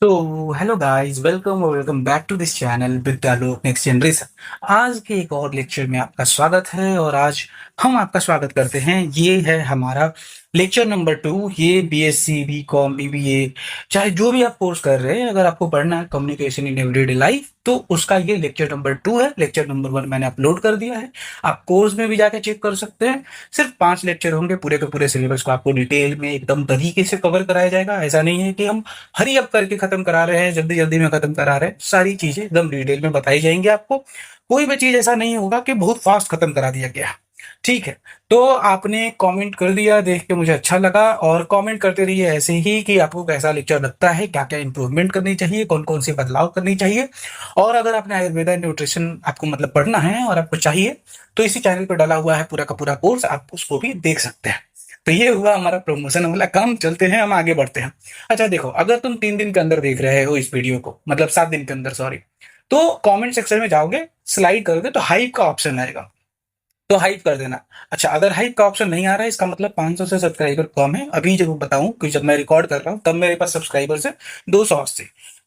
तो hello guys, welcome back to this channel Vidyalok next generation. आज के एक और लेक्चर में आपका स्वागत है और आज हम आपका स्वागत करते हैं। ये है हमारा लेक्चर नंबर 2। ये बीएससी बीकॉम बीबीए चाहे जो भी आप कोर्स कर रहे हैं, अगर आपको पढ़ना है कम्युनिकेशन इन एवरीडे लाइफ, तो उसका ये लेक्चर नंबर 2 है। लेक्चर नंबर 1 मैंने अपलोड कर दिया है, आप कोर्स में भी जाके चेक कर सकते हैं। सिर्फ 5 लेक्चर होंगे, पूरे के पूरे सिलेबस को आपको डिटेल में एकदम तरीके से कवर कराया जाएगा। ऐसा नहीं है कि हम हरी अप करके खत्म करा रहे हैं, जल्दी जल्दी में खत्म करा रहे हैं। सारी चीजें एकदम डिटेल में बताई जाएंगी आपको। कोई भी चीज ऐसा नहीं होगा कि बहुत फास्ट खत्म करा दिया गया। ठीक है। तो आपने कमेंट कर दिया, देख के मुझे अच्छा लगा। और कमेंट करते रहिए ऐसे ही कि आपको कैसा लेक्चर लगता है, क्या क्या इंप्रूवमेंट करनी चाहिए, कौन कौन सी बदलाव करनी चाहिए। और अगर आपने आयुर्वेदा न्यूट्रिशन आपको मतलब पढ़ना है और आपको चाहिए, तो इसी चैनल पर डाला हुआ है पूरा का पूरा कोर्स, आप उसको भी देख सकते हैं। तो ये हुआ हमारा प्रमोशन वाला काम। चलते हैं, हम आगे बढ़ते हैं। अच्छा देखो, अगर तुम 3 दिन के अंदर देख रहे हो इस वीडियो को, मतलब 7 दिन के अंदर, सॉरी, तो कमेंट सेक्शन में जाओगे, स्लाइड करोगे तो हाइप का ऑप्शन आएगा, तो हाइप कर देना। अच्छा, अगर हाइप का ऑप्शन नहीं आ रहा है, इसका मतलब 500 से सब्सक्राइबर कम है। अभी जब बताऊं कि जब मैं रिकॉर्ड कर रहा हूं तब मेरे पास सब्सक्राइबर्स है 280।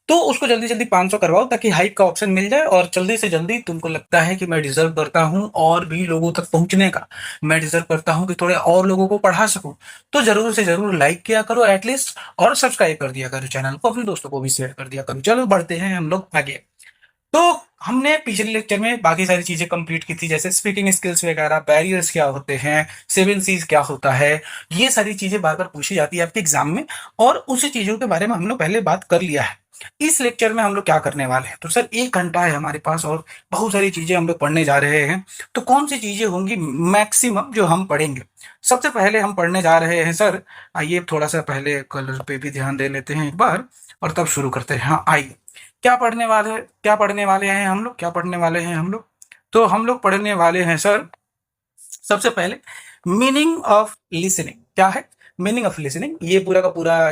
तो उसको जल्दी जल्दी 500 करवाओ ताकि हाइप का ऑप्शन मिल जाए, और जल्दी से जल्दी तुमको लगता है कि मैं डिजर्व करता हूं और भी लोगों तक पहुंचने का, मैं डिजर्व करता हूं कि थोड़े और लोगों को पढ़ा सकूं, तो जरूर से जरूर लाइक किया करो एटलीस्ट, और सब्सक्राइब कर दिया करो चैनल को, अपने दोस्तों को भी शेयर कर दिया करो। चलो बढ़ते हैं हम लोग आगे। तो हमने पिछले लेक्चर में बाकी सारी चीजें कंप्लीट की थी, जैसे स्पीकिंग स्किल्स वगैरह, बैरियर्स क्या होते हैं, 7 C's क्या होता है। ये सारी चीजें बार बार पूछी जाती है आपके एग्जाम में, और उसी चीजों के बारे में हम लोग पहले बात कर लिया है। इस लेक्चर में हम लोग क्या करने वाले हैं, तो सर 1 घंटा है हमारे पास और बहुत सारी चीजें हम लोग पढ़ने जा रहे हैं। तो कौन सी चीजें होंगी मैक्सिमम जो हम पढ़ेंगे? सबसे पहले हम पढ़ने जा रहे हैं सर, आइए थोड़ा सा पहले कलर पे भी ध्यान दे लेते हैं एक बार, और तब शुरू करते हैं। हाँ आइए, क्या पढ़ने वाले हैं हम लोग? तो हम लोग पढ़ने वाले हैं सर, सबसे पहले मीनिंग ऑफ लिसनिंग क्या है। मीनिंग ऑफ लिसनिंग, ये पूरा का पूरा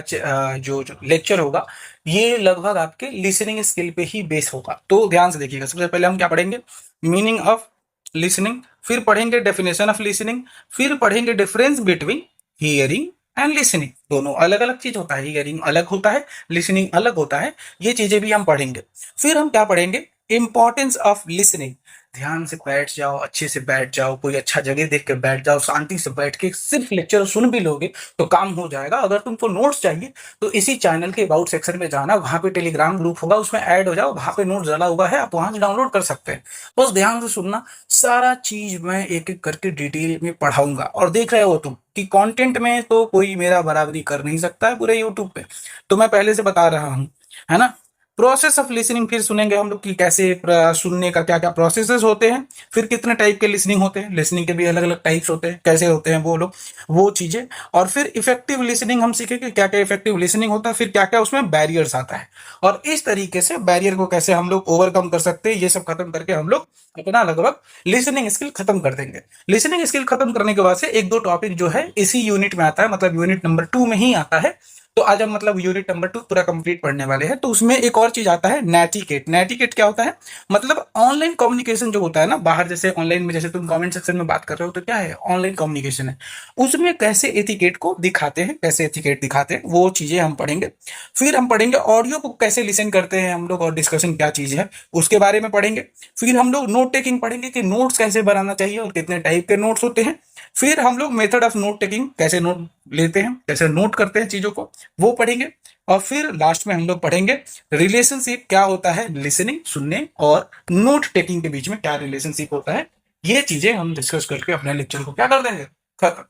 जो लेक्चर होगा, ये लगभग आपके लिसनिंग स्किल पे ही बेस होगा। तो ध्यान से देखिएगा, सबसे पहले हम क्या पढ़ेंगे? मीनिंग ऑफ लिसनिंग, फिर पढ़ेंगे डेफिनेशन ऑफ लिसनिंग, फिर पढ़ेंगे difference between hearing and listening. दोनों अलग अलग चीज होता है, हियरिंग अलग होता है, लिसनिंग अलग होता है। ये चीजें भी हम पढ़ेंगे। फिर हम क्या पढ़ेंगे? Importance of listening. ध्यान से बैठ जाओ, अच्छे से बैठ जाओ, कोई अच्छा जगह देख के बैठ जाओ, शांति से बैठ के सिर्फ लेक्चर सुन भी लोगे तो काम हो जाएगा। अगर तुमको नोट्स चाहिए तो इसी चैनल के अबाउट सेक्शन में जाना, वहां पे टेलीग्राम ग्रुप होगा, उसमें ऐड हो जाओ, वहां पे नोट्स डाला हुआ है, आप वहां से डाउनलोड कर सकते हैं। बस ध्यान से सुनना, सारा चीज मैं एक एक करके डिटेल में पढ़ाऊंगा। और देख रहे हो तुम कि कंटेंट में तो कोई मेरा बराबरी कर नहीं सकता है पूरे यूट्यूब पे, तो मैं पहले से बता रहा हूँ, है ना। प्रोसेस ऑफ लिसनिंग फिर सुनेंगे हम लोग कि कैसे सुनने का क्या क्या प्रोसेसेस होते हैं, फिर कितने टाइप के लिसनिंग होते हैं, लिसनिंग के भी अलग अलग टाइप्स होते हैं, कैसे होते हैं वो लोग, वो चीजें। और फिर इफेक्टिव लिसनिंग हम सीखेंगे, क्या क्या इफेक्टिव लिसनिंग होता है, फिर क्या क्या उसमें बैरियर्स आता है, और इस तरीके से बैरियर को कैसे हम लोग ओवरकम कर सकते हैं, ये सब खत्म करके हम लोग अपना लगभग लिसनिंग स्किल खत्म कर देंगे। लिसनिंग स्किल खत्म करने के बाद से एक दो टॉपिक जो है इसी यूनिट में आता है, मतलब यूनिट नंबर 2 में ही आता है। तो आज हम मतलब यूनिट नंबर 2 पूरा कंप्लीट पढ़ने वाले हैं। तो उसमें एक और चीज आता है, नेटिकेट। नेटिकेट क्या होता है? मतलब ऑनलाइन कम्युनिकेशन जो होता है ना बाहर, जैसे ऑनलाइन में, जैसे तुम कमेंट सेक्शन में बात कर रहे हो, तो क्या है? ऑनलाइन कम्युनिकेशन है। उसमें कैसे एथिकेट को दिखाते हैं, कैसे एथिकेट दिखाते हैं, वो चीजें हम पढ़ेंगे। फिर हम पढ़ेंगे ऑडियो को कैसे लिसन करते हैं हम लोग, और डिस्कशन क्या चीज है उसके बारे में पढ़ेंगे। फिर हम लोग नोट टेकिंग पढ़ेंगे कि नोट्स कैसे बनाना चाहिए और कितने टाइप के नोट्स होते हैं। फिर हम लोग मेथड ऑफ नोट टेकिंग, कैसे नोट लेते हैं, कैसे नोट करते हैं चीजों को, वो पढ़ेंगे। और फिर लास्ट में हम लोग पढ़ेंगे रिलेशनशिप, क्या होता है लिसनिंग, सुनने और नोट टेकिंग के बीच में क्या रिलेशनशिप होता है। ये चीजें हम डिस्कस करके अपने लेक्चर को क्या कर देंगे, खत्म।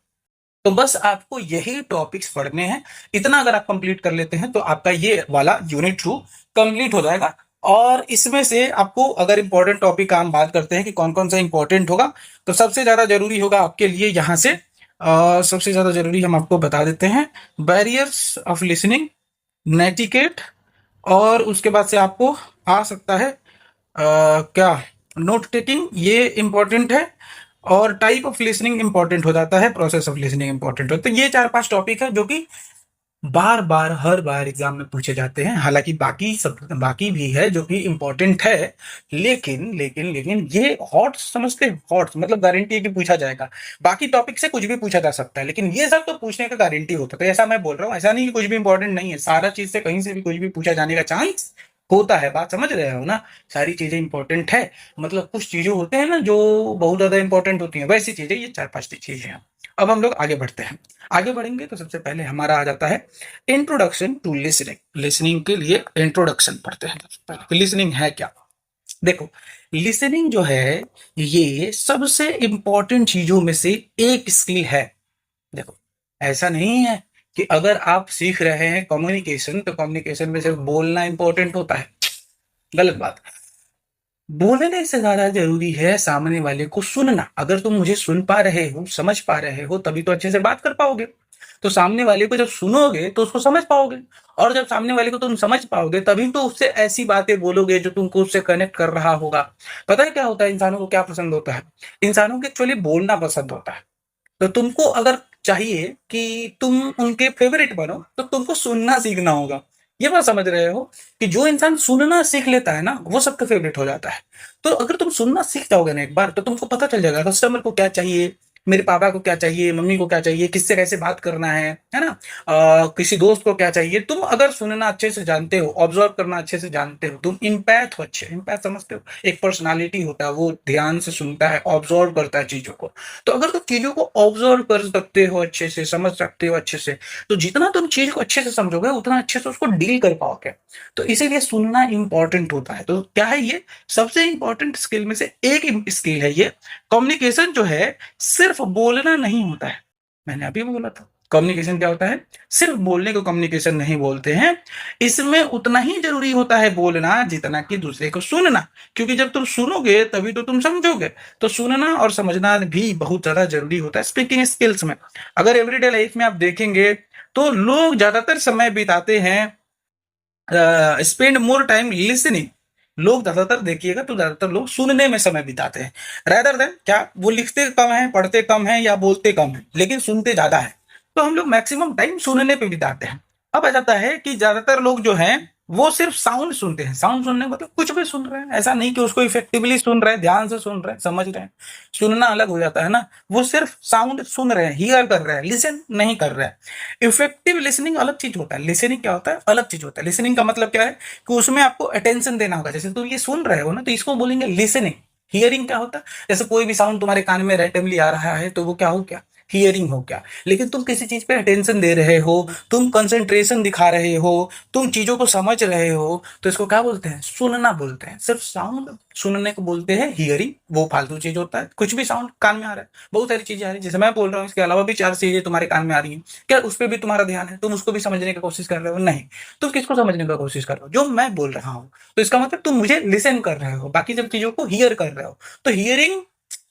तो बस आपको यही टॉपिक्स पढ़ने हैं। इतना अगर आप कंप्लीट कर लेते हैं तो आपका ये वाला यूनिट 2 कंप्लीट हो जाएगा। और इसमें से आपको अगर इंपॉर्टेंट टॉपिक का हम बात करते हैं कि कौन कौन सा इंपॉर्टेंट होगा, तो सबसे ज्यादा जरूरी होगा आपके लिए यहाँ से, सबसे ज्यादा जरूरी हम आपको बता देते हैं, बैरियर्स ऑफ लिसनिंग, नेटिकेट, और उसके बाद से आपको आ सकता है क्या, नोट टेकिंग, ये इंपॉर्टेंट है। और टाइप ऑफ लिसनिंग इंपॉर्टेंट हो जाता है, प्रोसेस ऑफ लिसनिंग इंपॉर्टेंट होता है। तो ये 4-5 टॉपिक है जो कि बार बार हर बार एग्जाम में पूछे जाते हैं। हालांकि बाकी सब बाकी भी है जो कि इम्पोर्टेंट है, लेकिन लेकिन लेकिन ये हॉट समझते हैं, हॉट मतलब गारंटी है कि पूछा जाएगा। बाकी टॉपिक से कुछ भी पूछा जा सकता है, लेकिन ये सब तो पूछने का गारंटी होता है। तो ऐसा मैं बोल रहा हूँ, ऐसा नहीं कि कुछ भी इंपॉर्टेंट नहीं है, सारा चीज से कहीं से भी कुछ भी पूछा जाने का चांस होता है। बात समझ रहे हो ना? सारी चीजें इंपॉर्टेंट है, मतलब कुछ चीजें होते हैं ना जो बहुत ज्यादा इंपॉर्टेंट होती हैं, वैसी चीजें ये चार पांच चीजें हैं। अब हम लोग आगे बढ़ते हैं। आगे बढ़ेंगे तो सबसे पहले हमारा आ जाता है इंट्रोडक्शन टू लिसनिंग। लिसनिंग के लिए इंट्रोडक्शन पढ़ते हैं सबसे पहले। लिसनिंग है क्या? देखो, लिसनिंग जो है ये सबसे इंपॉर्टेंट चीजों में से एक स्किल है। देखो, ऐसा नहीं है कि अगर आप सीख रहे हैं कम्युनिकेशन तो कम्युनिकेशन में सिर्फ बोलना इंपॉर्टेंट होता है। गलत बात। बोलने से ज्यादा जरूरी है सामने वाले को सुनना। अगर तुम मुझे सुन पा रहे हो, समझ पा रहे हो, तभी तो अच्छे से बात कर पाओगे। तो सामने वाले को जब सुनोगे तो उसको समझ पाओगे, और जब सामने वाले को तुम समझ पाओगे तभी तो उससे ऐसी बातें बोलोगे जो तुमको उससे कनेक्ट कर रहा होगा। पता है क्या होता है, इंसानों को क्या पसंद होता है? इंसानों को एक्चुअली बोलना पसंद होता है। तो तुमको अगर चाहिए कि तुम उनके फेवरेट बनो तो तुमको सुनना सीखना होगा। ये बात समझ रहे हो कि जो इंसान सुनना सीख लेता है ना वो सबका फेवरेट हो जाता है। तो अगर तुम सुनना सीख जाओगे ना एक बार, तो तुमको पता चल जाएगा कस्टमर को क्या चाहिए, मेरे पापा को क्या चाहिए, मम्मी को क्या चाहिए, किससे कैसे बात करना है ना? किसी दोस्त को क्या चाहिए। तुम अगर सुनना अच्छे से जानते हो, ऑब्जर्व करना अच्छे से जानते हो, तुम इम्पैथ हो, अच्छे इम्पैथ समझते हो, एक पर्सनालिटी होता है वो ध्यान से सुनता है, ऑब्जर्व करता है चीजों को। तो अगर तुम चीजों को ऑब्जर्व कर सकते हो अच्छे से, समझ सकते हो अच्छे से, तो जितना तुम चीज को अच्छे से समझोगे उतना अच्छे से उसको डील कर पाओगे। तो इसीलिए सुनना इंपॉर्टेंट होता है। तो क्या है ये? सबसे इंपॉर्टेंट स्किल में से एक स्किल है ये। कम्युनिकेशन जो है सिर्फ बोलना नहीं होता है। मैंने अभी भी बोला था, कम्युनिकेशन क्या होता है? सिर्फ बोलने को कम्युनिकेशन नहीं बोलते हैं। इसमें उतना ही जरूरी होता है बोलना जितना कि दूसरे को सुनना। क्योंकि जब तुम सुनोगे तभी तो तुम समझोगे। तो सुनना और समझना भी बहुत ज्यादा जरूरी होता है स्पीकिंग स्किल्स में। अगर एवरीडे लाइफ में आप देखेंगे तो लोग ज्यादातर समय बिताते हैं, स्पेंड मोर टाइम लिसनिंग। लोग ज्यादातर देखिएगा तो ज्यादातर लोग सुनने में समय बिताते हैं, rather देन क्या वो लिखते कम है, पढ़ते कम है या बोलते कम है, लेकिन सुनते ज्यादा है। तो हम लोग मैक्सिमम टाइम सुनने पे बिताते हैं। अब आ जाता है कि ज्यादातर लोग जो हैं वो सिर्फ साउंड सुनते हैं। साउंड सुनने का मतलब कुछ भी सुन रहे हैं, ऐसा नहीं कि उसको इफेक्टिवली सुन रहे हैं, ध्यान से सुन रहे हैं, समझ रहे हैं। सुनना अलग हो जाता है ना। वो सिर्फ साउंड सुन रहे हैं, हियर कर रहे हैं, लिसन नहीं कर रहे हैं। इफेक्टिव लिसनिंग अलग चीज होता है, लिसनिंग क्या होता है अलग चीज होता है। लिसनिंग का मतलब क्या है कि उसमें आपको अटेंशन देना होगा। जैसे तुम ये सुन रहे हो ना तो इसको बोलेंगे लिसनिंग। हियरिंग क्या होता है? जैसे कोई भी साउंड तुम्हारे कान में रैंडमली आ रहा है तो वो क्या हो गया? हियरिंग हो गया। लेकिन तुम किसी चीज पे अटेंशन दे रहे हो, तुम कंसंट्रेशन दिखा रहे हो, तुम चीजों को समझ रहे हो, तो इसको क्या बोलते हैं? सुनना बोलते हैं। सिर्फ साउंड सुनने को बोलते हैं हियरिंग। वो फालतू चीज होता है, कुछ भी साउंड कान में आ रहा है, बहुत सारी चीजें आ रही है जैसे मैं बोल रहा हूँ, इसके अलावा भी चार चीजें तुम्हारे कान में आ रही हैं, क्या उस पर भी तुम्हारा ध्यान है? तुम उसको भी समझने की कोशिश कर रहे हो? नहीं। तुम किसको समझने की कोशिश कर रहे हो? जो मैं बोल रहा हूँ। तो इसका मतलब तुम मुझे लिसन कर रहे हो, बाकी जब चीजों को हियर कर रहे हो। तो हियरिंग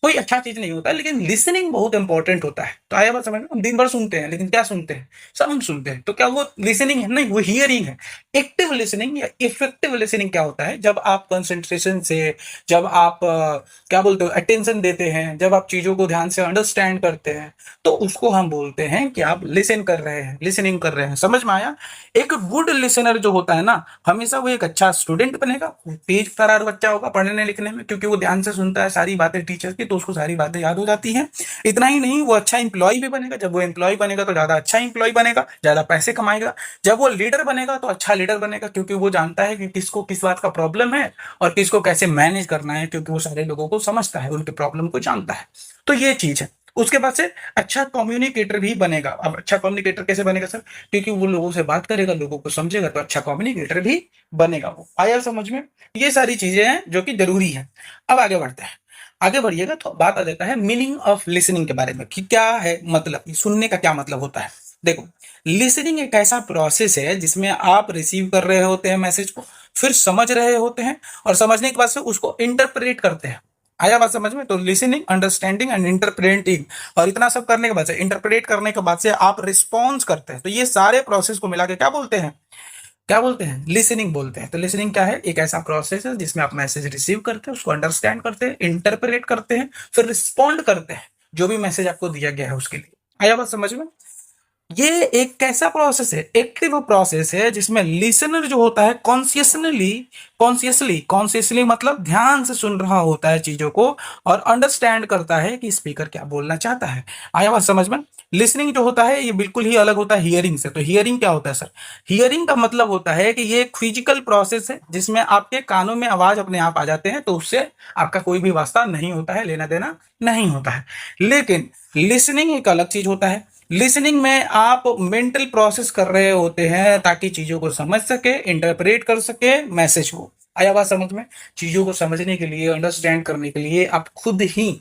कोई अच्छा चीज नहीं होता, लेकिन लिसनिंग बहुत इंपॉर्टेंट होता है। तो आया बात समझ में? हम दिन भर सुनते हैं लेकिन क्या सुनते हैं? साउंड सुनते हैं। तो क्या वो लिसनिंग है? नहीं, वो हियरिंग है। एक्टिव लिसनिंग या इफेक्टिव लिसनिंग क्या होता है? जब आप कंसंट्रेशन से, जब आप क्या बोलते हो, अटेंशन देते हैं, जब आप चीजों को ध्यान से अंडरस्टैंड करते हैं, तो उसको हम बोलते हैं कि आप लिसन कर रहे हैं, लिसनिंग कर रहे हैं। समझ में आया? एक गुड लिसनर जो होता है ना, हमेशा वो एक अच्छा स्टूडेंट बनेगा, तेज तर्रार बच्चा होगा पढ़ने लिखने में, क्योंकि वो ध्यान से सुनता है सारी बातें टीचर की, तो उसको सारी बातें याद हो जाती हैं। इतना ही नहीं, वो अच्छा इंप्लॉय भी बनेगा। जब वो एम्प्लॉय बनेगा तो ज्यादा अच्छा इंप्लॉय बनेगा, ज्यादा पैसे कमाएगा। जब वो लीडर बनेगा तो अच्छा लीडर बनेगा, क्योंकि वो जानता है कि किसको किस बात का प्रॉब्लम है और किसको कैसे मैनेज करना है, क्योंकि वो सारे लोगों को समझता है, उनके प्रॉब्लम को जानता है। तो ये चीज है। उसके बाद से अच्छा कम्युनिकेटर भी बनेगा। अब अच्छा कम्युनिकेटर कैसे बनेगा सर? क्योंकि वो लोगों से बात करेगा, लोगों को समझेगा, तो अच्छा कम्युनिकेटर भी बनेगा वो। आया समझ में? ये सारी चीजें हैं जो कि जरूरी है। अब आगे बढ़ते हैं। आगे बढ़िएगा तो बात आ जाता है मीनिंग ऑफ लिसनिंग के बारे में, कि क्या है मतलब, सुनने का क्या मतलब होता है। देखो, लिसनिंग एक ऐसा प्रोसेस है जिसमें आप रिसीव कर रहे होते हैं मैसेज को, फिर समझ रहे होते हैं, और समझने के बाद से उसको इंटरप्रेट करते हैं। आया बात समझ में? तो लिसनिंग, अंडरस्टैंडिंग एंड इंटरप्रेटिंग, और इतना सब करने के बाद से, इंटरप्रेट करने के बाद से आप रिस्पॉन्स करते हैं। तो ये सारे प्रोसेस को मिला के क्या बोलते हैं? क्या बोलते हैं? लिसनिंग बोलते हैं। तो लिसनिंग क्या है? एक ऐसा प्रोसेस है जिसमें आप मैसेज रिसीव करते हैं, उसको अंडरस्टैंड करते हैं, इंटरप्रेट करते हैं, फिर रिस्पॉन्ड करते हैं जो भी मैसेज आपको दिया गया है उसके लिए। आया बात समझ में? ये एक कैसा प्रोसेस है, एक्टिव प्रोसेस है, जिसमें लिसनर जो होता है कॉन्शियसली मतलब ध्यान से सुन रहा होता है चीजों को, और अंडरस्टैंड करता है कि स्पीकर क्या बोलना चाहता है। आया बात समझ में? लिसनिंग जो होता है ये बिल्कुल ही अलग होता है हियरिंग से। तो हियरिंग क्या होता है सर? हियरिंग का मतलब होता है कि ये एक फिजिकल प्रोसेस है जिसमें आपके कानों में आवाज अपने आप आ जाते हैं, तो उससे आपका कोई भी वास्ता नहीं होता है, लेना देना नहीं होता है। लेकिन लिसनिंग एक अलग चीज होता है। लिसनिंग में आप मेंटल प्रोसेस कर रहे होते हैं ताकि चीजों को समझ सके, इंटरप्रेट कर सके, मैसेज हो। आया बात समझ में? चीजों को समझने के लिए, अंडरस्टैंड करने के लिए आप खुद ही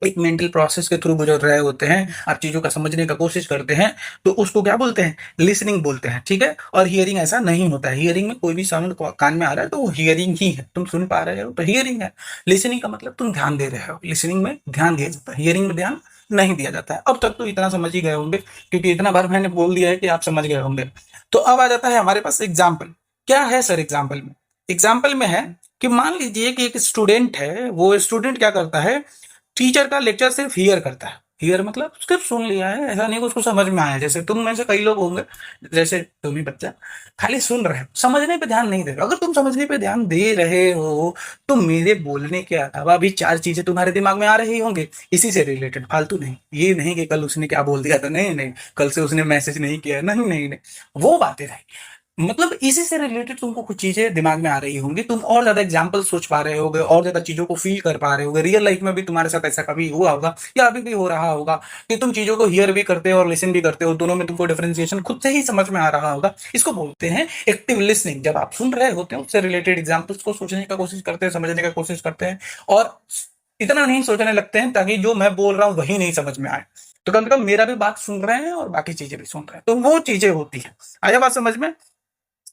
एक मेंटल प्रोसेस के थ्रू गुजर रहे होते हैं, आप चीजों का समझने का कोशिश करते हैं, तो उसको क्या बोलते हैं? लिसनिंग बोलते हैं, ठीक है। और हियरिंग ऐसा नहीं होता है। हियरिंग में कोई भी साउंड कान में आ रहा है तो वो हियरिंग ही है, तुम सुन पा रहे हो तो हियरिंग है। लिसनिंग का मतलब तुम ध्यान दे रहे हो, लिसनिंग में ध्यान दिया जाता है, हियरिंग में ध्यान नहीं दिया जाता है। अब तक तो इतना समझ ही गए होंगे, क्योंकि इतना बार मैंने बोल दिया है कि आप समझ गए होंगे। तो अब आ जाता है हमारे पास एग्जाम्पल। क्या है सर एग्जाम्पल में? एग्जाम्पल में है कि मान लीजिए कि एक स्टूडेंट है, वो स्टूडेंट क्या करता है, टीचर का लेक्चर सिर्फ हियर करता है। हियर मतलब सिर्फ सुन लिया है, ऐसा नहीं कि उसको समझ में आया। जैसे तुम में से कई लोग होंगे, जैसे तुम ही बच्चा, खाली सुन रहे हो, समझने पे ध्यान नहीं दे रहे हो। अगर तुम समझने पे ध्यान दे रहे हो तो मेरे बोलने के अलावा भी चार चीजें तुम्हारे दिमाग में आ रही होंगे इसी से रिलेटेड, फालतू नहीं। ये नहीं कि कल उसने क्या बोल दिया था, नहीं नहीं, कल से उसने मैसेज नहीं किया, नहीं नहीं नहीं, वो बातें नहीं। मतलब इसी से रिलेटेड तुमको कुछ चीजें दिमाग में आ रही होंगी, तुम और ज्यादा एग्जाम्पल सोच पा रहे होगे, और ज्यादा चीजों को फील कर पा रहे होगे। रियल लाइफ में भी तुम्हारे साथ ऐसा कभी हुआ होगा या अभी भी हो रहा होगा कि तुम चीजों को हियर भी करते हो और लिसन भी करते हो, दोनों में तुमको डिफरेंशिएशन खुद से ही समझ में आ रहा होगा। इसको बोलते हैं एक्टिव लिसनिंग। जब आप सुन रहे होते हैं उससे रिलेटेड एग्जाम्पल्स को सोचने का कोशिश करते हैं, समझने का कोशिश करते हैं, और इतना नहीं सोचने लगते हैं ताकि जो मैं बोल रहा हूँ वही नहीं समझ में आए। तो कम से कम मेरा भी बात सुन रहे हैं और बाकी चीजें भी सुन रहे हैं, तो वो चीजें होती है। आया बात समझ में?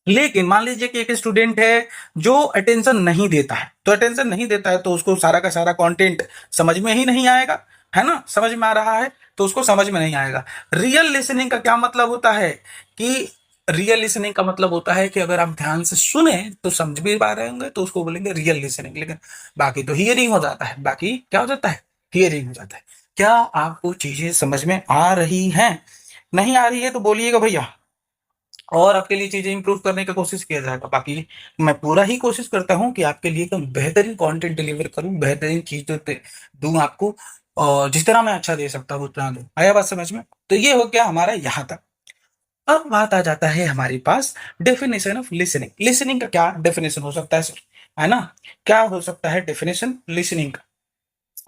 लेकिन मान लीजिए कि एक स्टूडेंट है जो अटेंशन नहीं देता है, तो अटेंशन नहीं देता है तो उसको सारा का सारा कंटेंट समझ में ही नहीं आएगा, है ना। समझ में आ रहा है तो उसको समझ में नहीं आएगा। रियल लिसनिंग का क्या मतलब होता है कि रियल लिसनिंग का मतलब होता है कि अगर आप ध्यान से सुने तो समझ भी पा रहे होंगे, तो उसको बोलेंगे रियल लिसनिंग। लेकिन बाकी तो हियरिंग हो जाता है, बाकी क्या हो जाता है? हियरिंग हो जाता है। क्या आपको चीजें समझ में आ रही हैं? नहीं आ रही है तो बोलिएगा भैया, और आपके लिए चीजें इंप्रूव करने का कोशिश किया जाएगा। बाकी मैं पूरा ही कोशिश करता हूँ कि आपके लिए एकदम बेहतरीन कंटेंट डिलीवर करूँ, बेहतरीन चीजें दूं आपको, और जिस तरह मैं अच्छा दे सकता हूँ उतना दूं। आया बात समझ में? तो ये हो गया हमारा यहाँ तक। अब बात आ जाता है हमारे पास डेफिनेशन ऑफ लिसनिंग। लिसनिंग का क्या डेफिनेशन हो सकता है सर, है ना? क्या हो सकता है डेफिनेशन लिसनिंग का?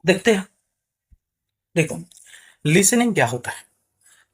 देखते हैं। देखो, लिसनिंग क्या होता है?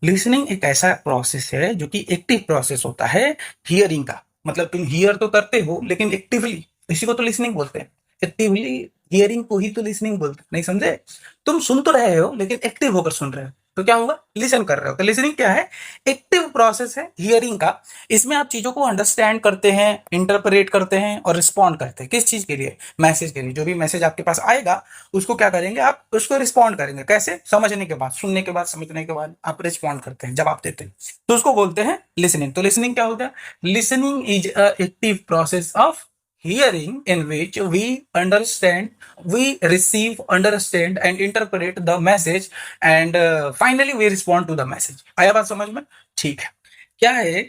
लिसनिंग एक ऐसा प्रोसेस है जो कि एक्टिव प्रोसेस होता है हियरिंग का। मतलब तुम हियर तो करते हो लेकिन एक्टिवली, इसी को तो लिसनिंग बोलते हैं। एक्टिवली हियरिंग को ही तो लिसनिंग बोलते हैं, नहीं समझे? तुम सुन तो रहे हो लेकिन एक्टिव होकर सुन रहे हो, तो क्या होगा? लिसन कर रहे हो। तो लिसनिंग क्या है? एक्टिव प्रोसेस है हियरिंग का। इसमें आप चीजों को अंडरस्टैंड करते हैं, इंटरप्रेट करते हैं और रिस्पॉन्ड करते हैं। किस चीज के लिए? मैसेज के लिए। जो भी मैसेज आपके पास आएगा उसको क्या करेंगे आप? उसको रिस्पॉन्ड करेंगे। कैसे? समझने के बाद, सुनने के बाद, समझने के बाद आप रिस्पॉन्ड करते हैं, जवाब देते हैं, तो उसको बोलते हैं लिसनिंग। तो लिसनिंग क्या होता है? Listening is a active process of hearing in which we understand, we receive, understand and interpret the message, and finally we respond to the message। आया बात समझ में? ठीक है। क्या है,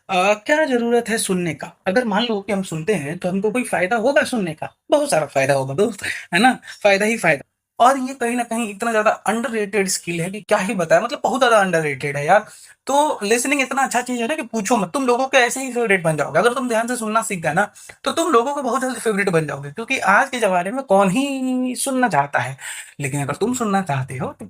क्या जरूरत है सुनने का? अगर मान लो कि हम सुनते हैं तो हमको कोई फायदा होगा सुनने का? बहुत सारा फायदा होगा दोस्त, है ना। फायदा ही फायदा। और ये कहीं ना कहीं इतना ज्यादा अंडररेटेड स्किल है कि क्या ही बताया, मतलब बहुत ज्यादा अंडररेटेड है यार। तो लिसनिंग इतना अच्छा चीज है ना कि पूछो मत, तुम लोगों के ऐसे ही फेवरेट बन जाओगे। अगर तुम ध्यान से सुनना सीख गए ना तो तुम लोगों के बहुत जल्दी फेवरेट बन जाओगे, क्योंकि आज के जमाने में कौन ही सुनना चाहता है। लेकिन अगर तुम सुनना चाहते हो तो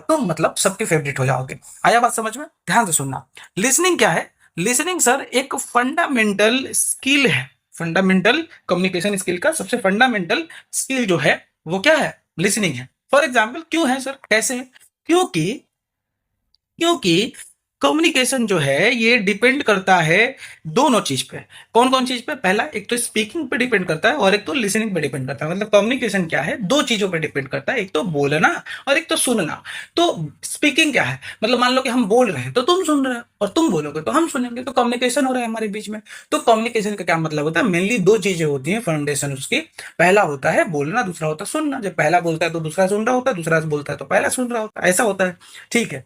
तुम मतलब सबके फेवरेट हो जाओगे। आया बात समझ में? ध्यान से सुनना। लिसनिंग क्या है? लिसनिंग सर एक फंडामेंटल स्किल है। फंडामेंटल कम्युनिकेशन स्किल का सबसे फंडामेंटल स्किल जो है वो क्या है? लिसनिंग है। फॉर एग्जाम्पल, क्यों है सर, कैसे? क्योंकि क्योंकि कम्युनिकेशन जो है ये डिपेंड करता है दोनों चीज पे। कौन कौन चीज पे? पहला, एक तो स्पीकिंग पे डिपेंड करता है और एक तो लिसनिंग पे डिपेंड करता है। मतलब कम्युनिकेशन क्या है, दो चीजों पे डिपेंड करता है, एक तो बोलना और एक तो सुनना। तो स्पीकिंग क्या है? मतलब मान लो कि हम बोल रहे हैं तो तुम सुन रहे हो, और तुम बोलोगे तो हम सुनेंगे, तो कम्युनिकेशन हो रहा है हमारे बीच में। तो कम्युनिकेशन का क्या मतलब होता है? मेनली दो चीजें होती हैं फाउंडेशन उसकी। पहला होता है बोलना, दूसरा होता है सुनना। जब पहला बोलता है तो दूसरा सुन रहा होता है, दूसरा बोलता है तो पहला सुन रहा होता है, ऐसा होता है। ठीक है।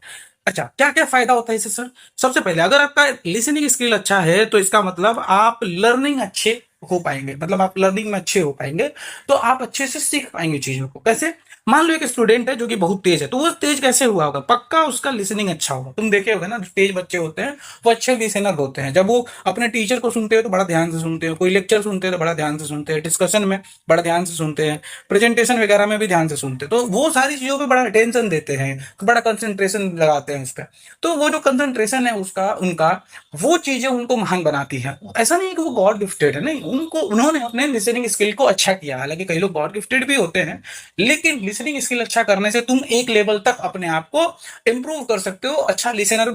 अच्छा, क्या क्या फायदा होता है इससे सर? सबसे पहले अगर आपका लिसनिंग स्किल अच्छा है तो इसका मतलब आप लर्निंग अच्छे हो पाएंगे, मतलब आप लर्निंग में अच्छे हो पाएंगे, तो आप अच्छे से सीख पाएंगे चीजों को। कैसे? मान लो एक स्टूडेंट है जो कि बहुत तेज है, तो वो तेज कैसे हुआ होगा? पक्का उसका लिसनिंग अच्छा होगा। तुम देखे होगे ना, तेज बच्चे होते हैं वो अच्छे लिसनर होते हैं। जब वो अपने टीचर को सुनते हैं तो बड़ा ध्यान से सुनते हैं, कोई लेक्चर सुनते हैं तो बड़ा ध्यान से सुनते हैं, डिस्कशन में बड़ा ध्यान से सुनते हैं, प्रेजेंटेशन वगैरह में भी ध्यान से सुनते हैं, तो वो सारी चीजों पे बड़ा अटेंशन देते हैं, बड़ा कंसंट्रेशन लगाते हैं उस पर। तो वो जो कंसंट्रेशन है उसका उनका, वो चीजें उनको महान बनाती है। ऐसा नहीं है कि वो गॉड गिफ्टेड है, नहीं, उनको उन्होंने अपने लिसनिंग स्किल को अच्छा किया। हालांकि कई लोग गॉड गिफ्टेड भी होते हैं, लेकिन लिसनिंग स्किल अच्छा करने से तुम एक लेवल तक अपने आप को इंप्रूव कर सकते हो, अच्छा लिसनर,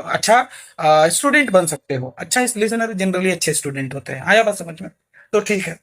अच्छा स्टूडेंट बन सकते हो। अच्छा लिसनर जनरली अच्छे स्टूडेंट होते हैं। आया बात समझ में? तो ठीक है।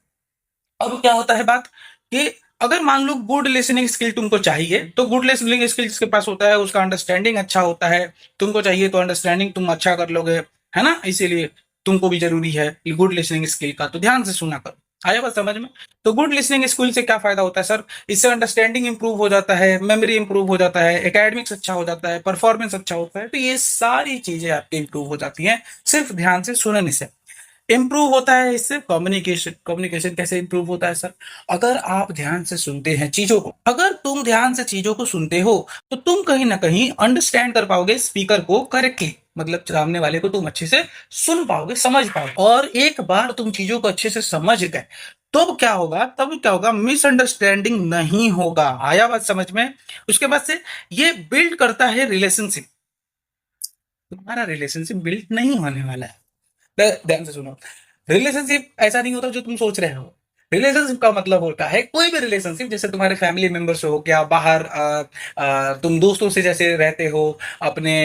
अब क्या होता है बात कि अगर मान लो गुड लिसनिंग स्किल तुमको चाहिए, तो गुड लिसनिंग स्किल जिसके पास होता है उसका अंडरस्टैंडिंग अच्छा होता है। तुमको चाहिए तो अंडरस्टैंडिंग तुम अच्छा कर लोगे, है ना? इसीलिए तुमको भी जरूरी है गुड लिसनिंग स्किल का, तो ध्यान से सुना करो। आया बात समझ में? तो गुड लिसनिंग स्किल से क्या फायदा होता है सर? इससे अंडरस्टैंडिंग इंप्रूव हो जाता है, मेमोरी इंप्रूव हो जाता है, एकेडमिक्स अच्छा हो जाता है, परफॉर्मेंस अच्छा होता है। तो ये सारी चीजें आपकी इंप्रूव हो जाती हैं सिर्फ ध्यान से सुनने से। इम्प्रूव होता है इससे कम्युनिकेशन। कम्युनिकेशन कैसे इम्प्रूव होता है सर? अगर आप ध्यान से सुनते हैं चीजों को, अगर तुम ध्यान से चीजों को सुनते हो, तो तुम कहीं ना कहीं अंडरस्टैंड कर पाओगे स्पीकर को करेक्टली, मतलब सामने वाले को तुम अच्छे से सुन पाओगे, समझ पाओगे। और एक बार तुम चीजों को अच्छे से समझ गए, तब क्या होगा, मिसअंडरस्टैंडिंग नहीं होगा। आया बात समझ में? उसके बाद से ये बिल्ड करता है रिलेशनशिप। तुम्हारा रिलेशनशिप बिल्ड नहीं होने वाला है। ध्यान से सुनो, रिलेशनशिप ऐसा नहीं होता जो तुम सोच रहे हो। रिलेशनशिप का मतलब होता है कोई भी रिलेशनशिप, जैसे तुम्हारे फैमिली मेंबर से हो गया, बाहर तुम दोस्तों से जैसे रहते हो, अपने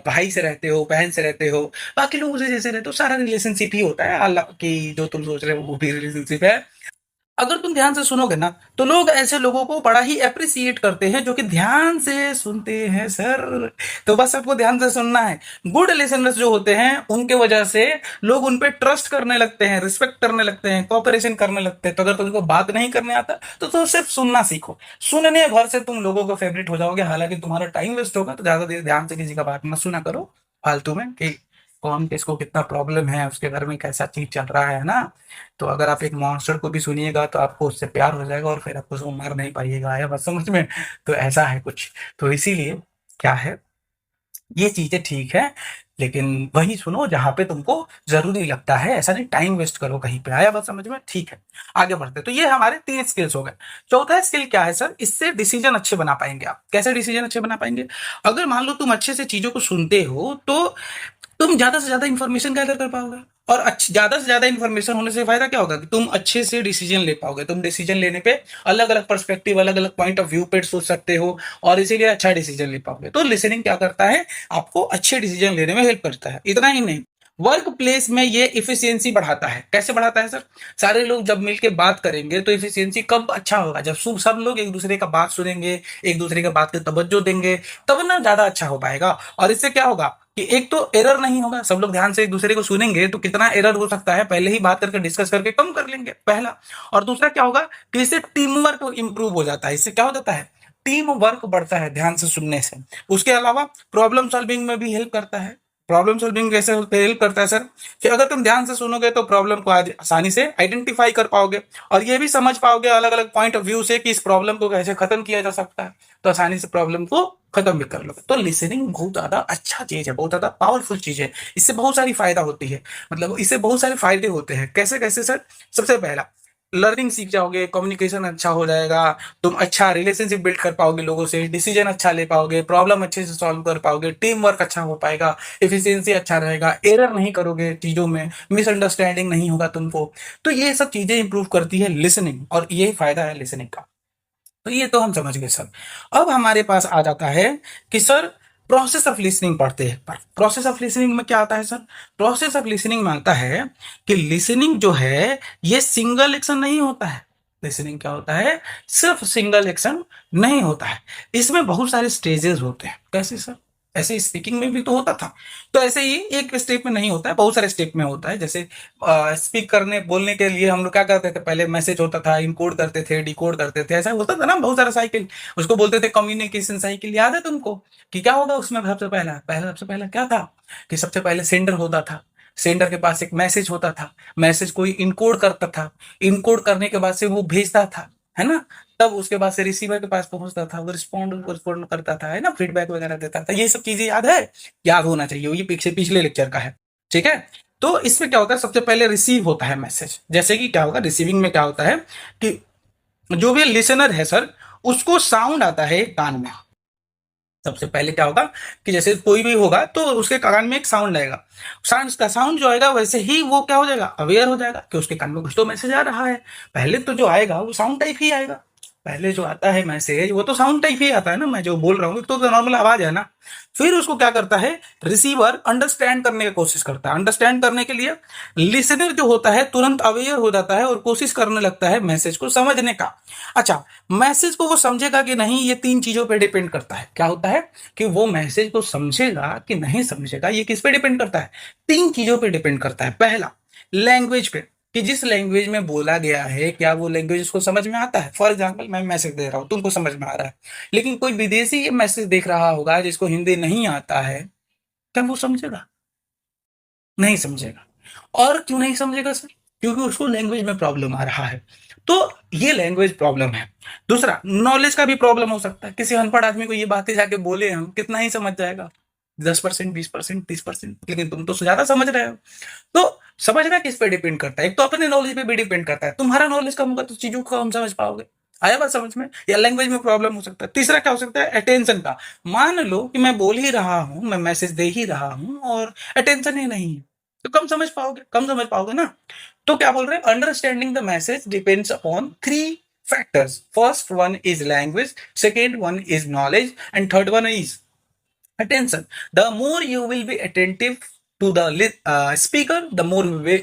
भाई से रहते हो, बहन से रहते हो, बाकी लोगों से जैसे रहते हो, सारा रिलेशनशिप ही होता है। हालांकि जो तुम सोच रहे हो वो भी रिलेशनशिप है। अगर तुम ध्यान से सुनोगे ना, तो लोग ऐसे लोगों को बड़ा ही अप्रिसिएट करते हैं जो कि ध्यान से सुनते हैं सर। तो बस आपको ध्यान से सुनना है। गुड लिसनर्स जो होते हैं उनके वजह से लोग उन पे ट्रस्ट करने लगते हैं, रिस्पेक्ट करने लगते हैं, कोऑपरेशन करने लगते हैं। तो अगर तुमको बात नहीं करने आता तो सिर्फ सुनना सीखो। सुनने भर से तुम लोगों को फेवरेट हो जाओगे। हालांकि तुम्हारा टाइम वेस्ट होगा, तो ज्यादा देर ध्यान से किसी का बात मत सुना करो फालतू में, कि कौन किसको कितना प्रॉब्लम है, उसके घर में कैसा चीज चल रहा है ना। तो अगर आप एक मॉन्स्टर को भी सुनिएगा तो आपको उससे प्यार हो जाएगा और फिर आप उसको मार नहीं पाइएगा। आया बस समझ में? तो ऐसा है कुछ। तो इसीलिए क्या है, ये चीजें ठीक है, लेकिन वही सुनो जहां पे तुमको जरूरी लगता है। ऐसा नहीं टाइम वेस्ट करो कहीं पे। आया बात समझ में? ठीक है, आगे बढ़ते। तो ये हमारे 3 स्किल्स हो गए। चौथा स्किल क्या है सर? इससे डिसीजन अच्छे बना पाएंगे आप। कैसे डिसीजन अच्छे बना पाएंगे? अगर मान लो तुम अच्छे से चीजों को सुनते हो, तो तुम ज्यादा से ज्यादा इंफॉर्मेशन गैदर कर पाओगे। और ज्यादा से ज्यादा इंफॉर्मेशन होने से फायदा क्या होगा कि तुम अच्छे से डिसीजन ले पाओगे। तुम डिसीजन लेने पे अलग अलग पर्सपेक्टिव, अलग अलग पॉइंट ऑफ व्यू पे सोच सकते हो, और इसीलिए अच्छा डिसीजन ले पाओगे। तो लिसनिंग क्या करता है? आपको अच्छे डिसीजन लेने में हेल्प करता है। इतना ही नहीं, वर्क प्लेस में ये इफिशियंसी बढ़ाता है। कैसे बढ़ाता है सर? सारे लोग जब मिलके बात करेंगे तो इफिशियंसी कब अच्छा होगा? जब सब लोग एक दूसरे का बात सुनेंगे, एक दूसरे का बात के तवज्जो देंगे, तब ना ज्यादा अच्छा हो पाएगा। और इससे क्या होगा कि एक तो एरर नहीं होगा, सब लोग ध्यान से एक दूसरे को सुनेंगे, तो कितना एरर हो सकता है पहले ही बात करके डिस्कस करके कम कर लेंगे, पहला। और दूसरा क्या होगा कि इससे टीम वर्क इंप्रूव हो जाता है। इससे क्या हो जाता है? टीम वर्क बढ़ता है ध्यान से सुनने से। उसके अलावा प्रॉब्लम सॉल्विंग में भी हेल्प करता है। प्रॉब्लम सॉल्विंग कैसे हेल्प करता है सर? कि अगर तुम ध्यान से सुनोगे तो प्रॉब्लम को आसानी से आइडेंटिफाई कर पाओगे, और ये भी समझ पाओगे अलग अलग पॉइंट ऑफ व्यू से कि इस प्रॉब्लम को कैसे खत्म किया जा सकता है। तो आसानी से प्रॉब्लम को खत्म भी कर लोगे। तो लिसनिंग बहुत ज्यादा अच्छा चीज है, बहुत ज्यादा पावरफुल चीज है। इससे बहुत सारी फायदा होती है, मतलब इससे बहुत सारे फायदे होते हैं। कैसे कैसे सर? सबसे पहला, लर्निंग सीख जाओगे, कम्युनिकेशन अच्छा हो जाएगा, तुम अच्छा रिलेशनशिप बिल्ड कर पाओगे लोगों से, डिसीजन अच्छा ले पाओगे, प्रॉब्लम अच्छे से सॉल्व कर पाओगे, टीम वर्क अच्छा हो पाएगा, एफिशिएंसी अच्छा रहेगा, एरर नहीं करोगे चीजों में, मिसअंडरस्टैंडिंग नहीं होगा तुमको। तो ये सब चीजें इंप्रूव करती है लिसनिंग, और यही फायदा है लिसनिंग का। तो ये तो हम समझ गए सर। अब हमारे पास आ जाता है कि सर प्रोसेस ऑफ लिसनिंग पढ़ते हैं। प्रोसेस ऑफ लिसनिंग में क्या आता है सर? प्रोसेस ऑफ लिसनिंग में आता है कि लिसनिंग जो है ये सिंगल एक्शन नहीं होता है। लिसनिंग क्या होता है? सिर्फ सिंगल एक्शन नहीं होता है। इसमें बहुत सारे स्टेजेस होते हैं। कैसे सर? ऐसे स्पीकिंग में भी तो होता था। तो ऐसे ही एक स्टेप में नहीं होता है, बहुत सारे स्टेप में होता है। जैसे स्पीक करने बोलने के लिए हम लोग क्या करते थे, पहले मैसेज होता था, इनकोड करते थे, डिकोड करते थे, ऐसा होता था ना, बहुत सारा साइकिल। उसको बोलते थे कम्युनिकेशन साइकिल। याद है तुमको कि क्या होगा उसमें? सबसे पहला क्या था कि सबसे पहले सेंडर होता था, सेंडर के पास एक मैसेज होता था, मैसेज कोई इनकोड करता था, इनकोड करने के बाद से वो भेजता था, है ना? तब उसके बाद से रिसीवर के पास पहुंचता था, वो रिस्पॉन्ड करता था, है ना, फीडबैक वगैरह देता था। ये सब चीजें याद है? याद होना चाहिए, ये पीछे पिछले लेक्चर का है। ठीक है। तो इसमें क्या होता है, सबसे पहले रिसीव होता है मैसेज। जैसे कि क्या होगा, रिसीविंग में क्या होता है कि जो भी लिसनर है सर, उसको साउंड आता है कान में। सबसे पहले क्या होगा कि जैसे कोई भी होगा तो उसके कान में एक साउंड आएगा, साउंड का साउंड जो आएगा वैसे ही वो क्या हो जाएगा, अवेयर हो जाएगा कि उसके कान में कुछ तो मैसेज आ रहा है। पहले तो जो आएगा वो साउंड टाइप ही आएगा, पहले जो आता है मैसेज वो तो साउंड टाइप ही आता है ना, मैं जो बोल रहा हूँ तो नॉर्मल आवाज है ना। फिर उसको क्या करता है, रिसीवर अंडरस्टैंड करने की कोशिश करता है। अंडरस्टैंड करने के लिए लिसनर जो होता है तुरंत अवेयर हो जाता है और कोशिश करने लगता है मैसेज को समझने का। अच्छा, मैसेज को वो समझेगा कि नहीं, ये तीन चीजों पे डिपेंड करता है। क्या होता है कि वो मैसेज को समझेगा कि नहीं समझेगा, ये किस पे डिपेंड करता है? तीन चीजों पे डिपेंड करता है। पहला, लैंग्वेज पे, कि जिस लैंग्वेज में बोला गया है क्या वो लैंग्वेज उसको समझ में आता है। फॉर एग्जाम्पल, मैं मैसेज दे रहा हूँ, तुमको समझ में आ रहा है, लेकिन कोई विदेशी ये मैसेज देख रहा होगा जिसको हिंदी नहीं आता है, क्या वो समझेगा? नहीं समझेगा। और क्यों नहीं समझेगा सर? क्योंकि उसको लैंग्वेज में प्रॉब्लम आ रहा है। तो ये लैंग्वेज प्रॉब्लम है। दूसरा, नॉलेज का भी प्रॉब्लम हो सकता है। किसी अनपढ़ आदमी को ये बातें जाके बोले हम, कितना ही समझ जाएगा? 10%, 20%, 30%, लेकिन तुम तो ज्यादा समझ रहे हो। तो समझना किस पे डिपेंड करता है? एक तो अपने नॉलेज पे भी डिपेंड करता है। तुम्हारा नॉलेज कम होगा तो चीजों को हम समझ पाओगे। आया बात समझ में? या लैंग्वेज में प्रॉब्लम हो सकता है। तीसरा क्या हो सकता है, अटेंशन का। मान लो कि मैं बोल ही रहा हूं, मैं मैसेज दे ही रहा हूं और अटेंशन ही नहीं है, तो कम समझ पाओगे ना। तो क्या बोल रहे हैं, understanding the message depends upon three factors. First one is language, second one is knowledge, and third one is attention. The more you will be attentive to the speaker, the more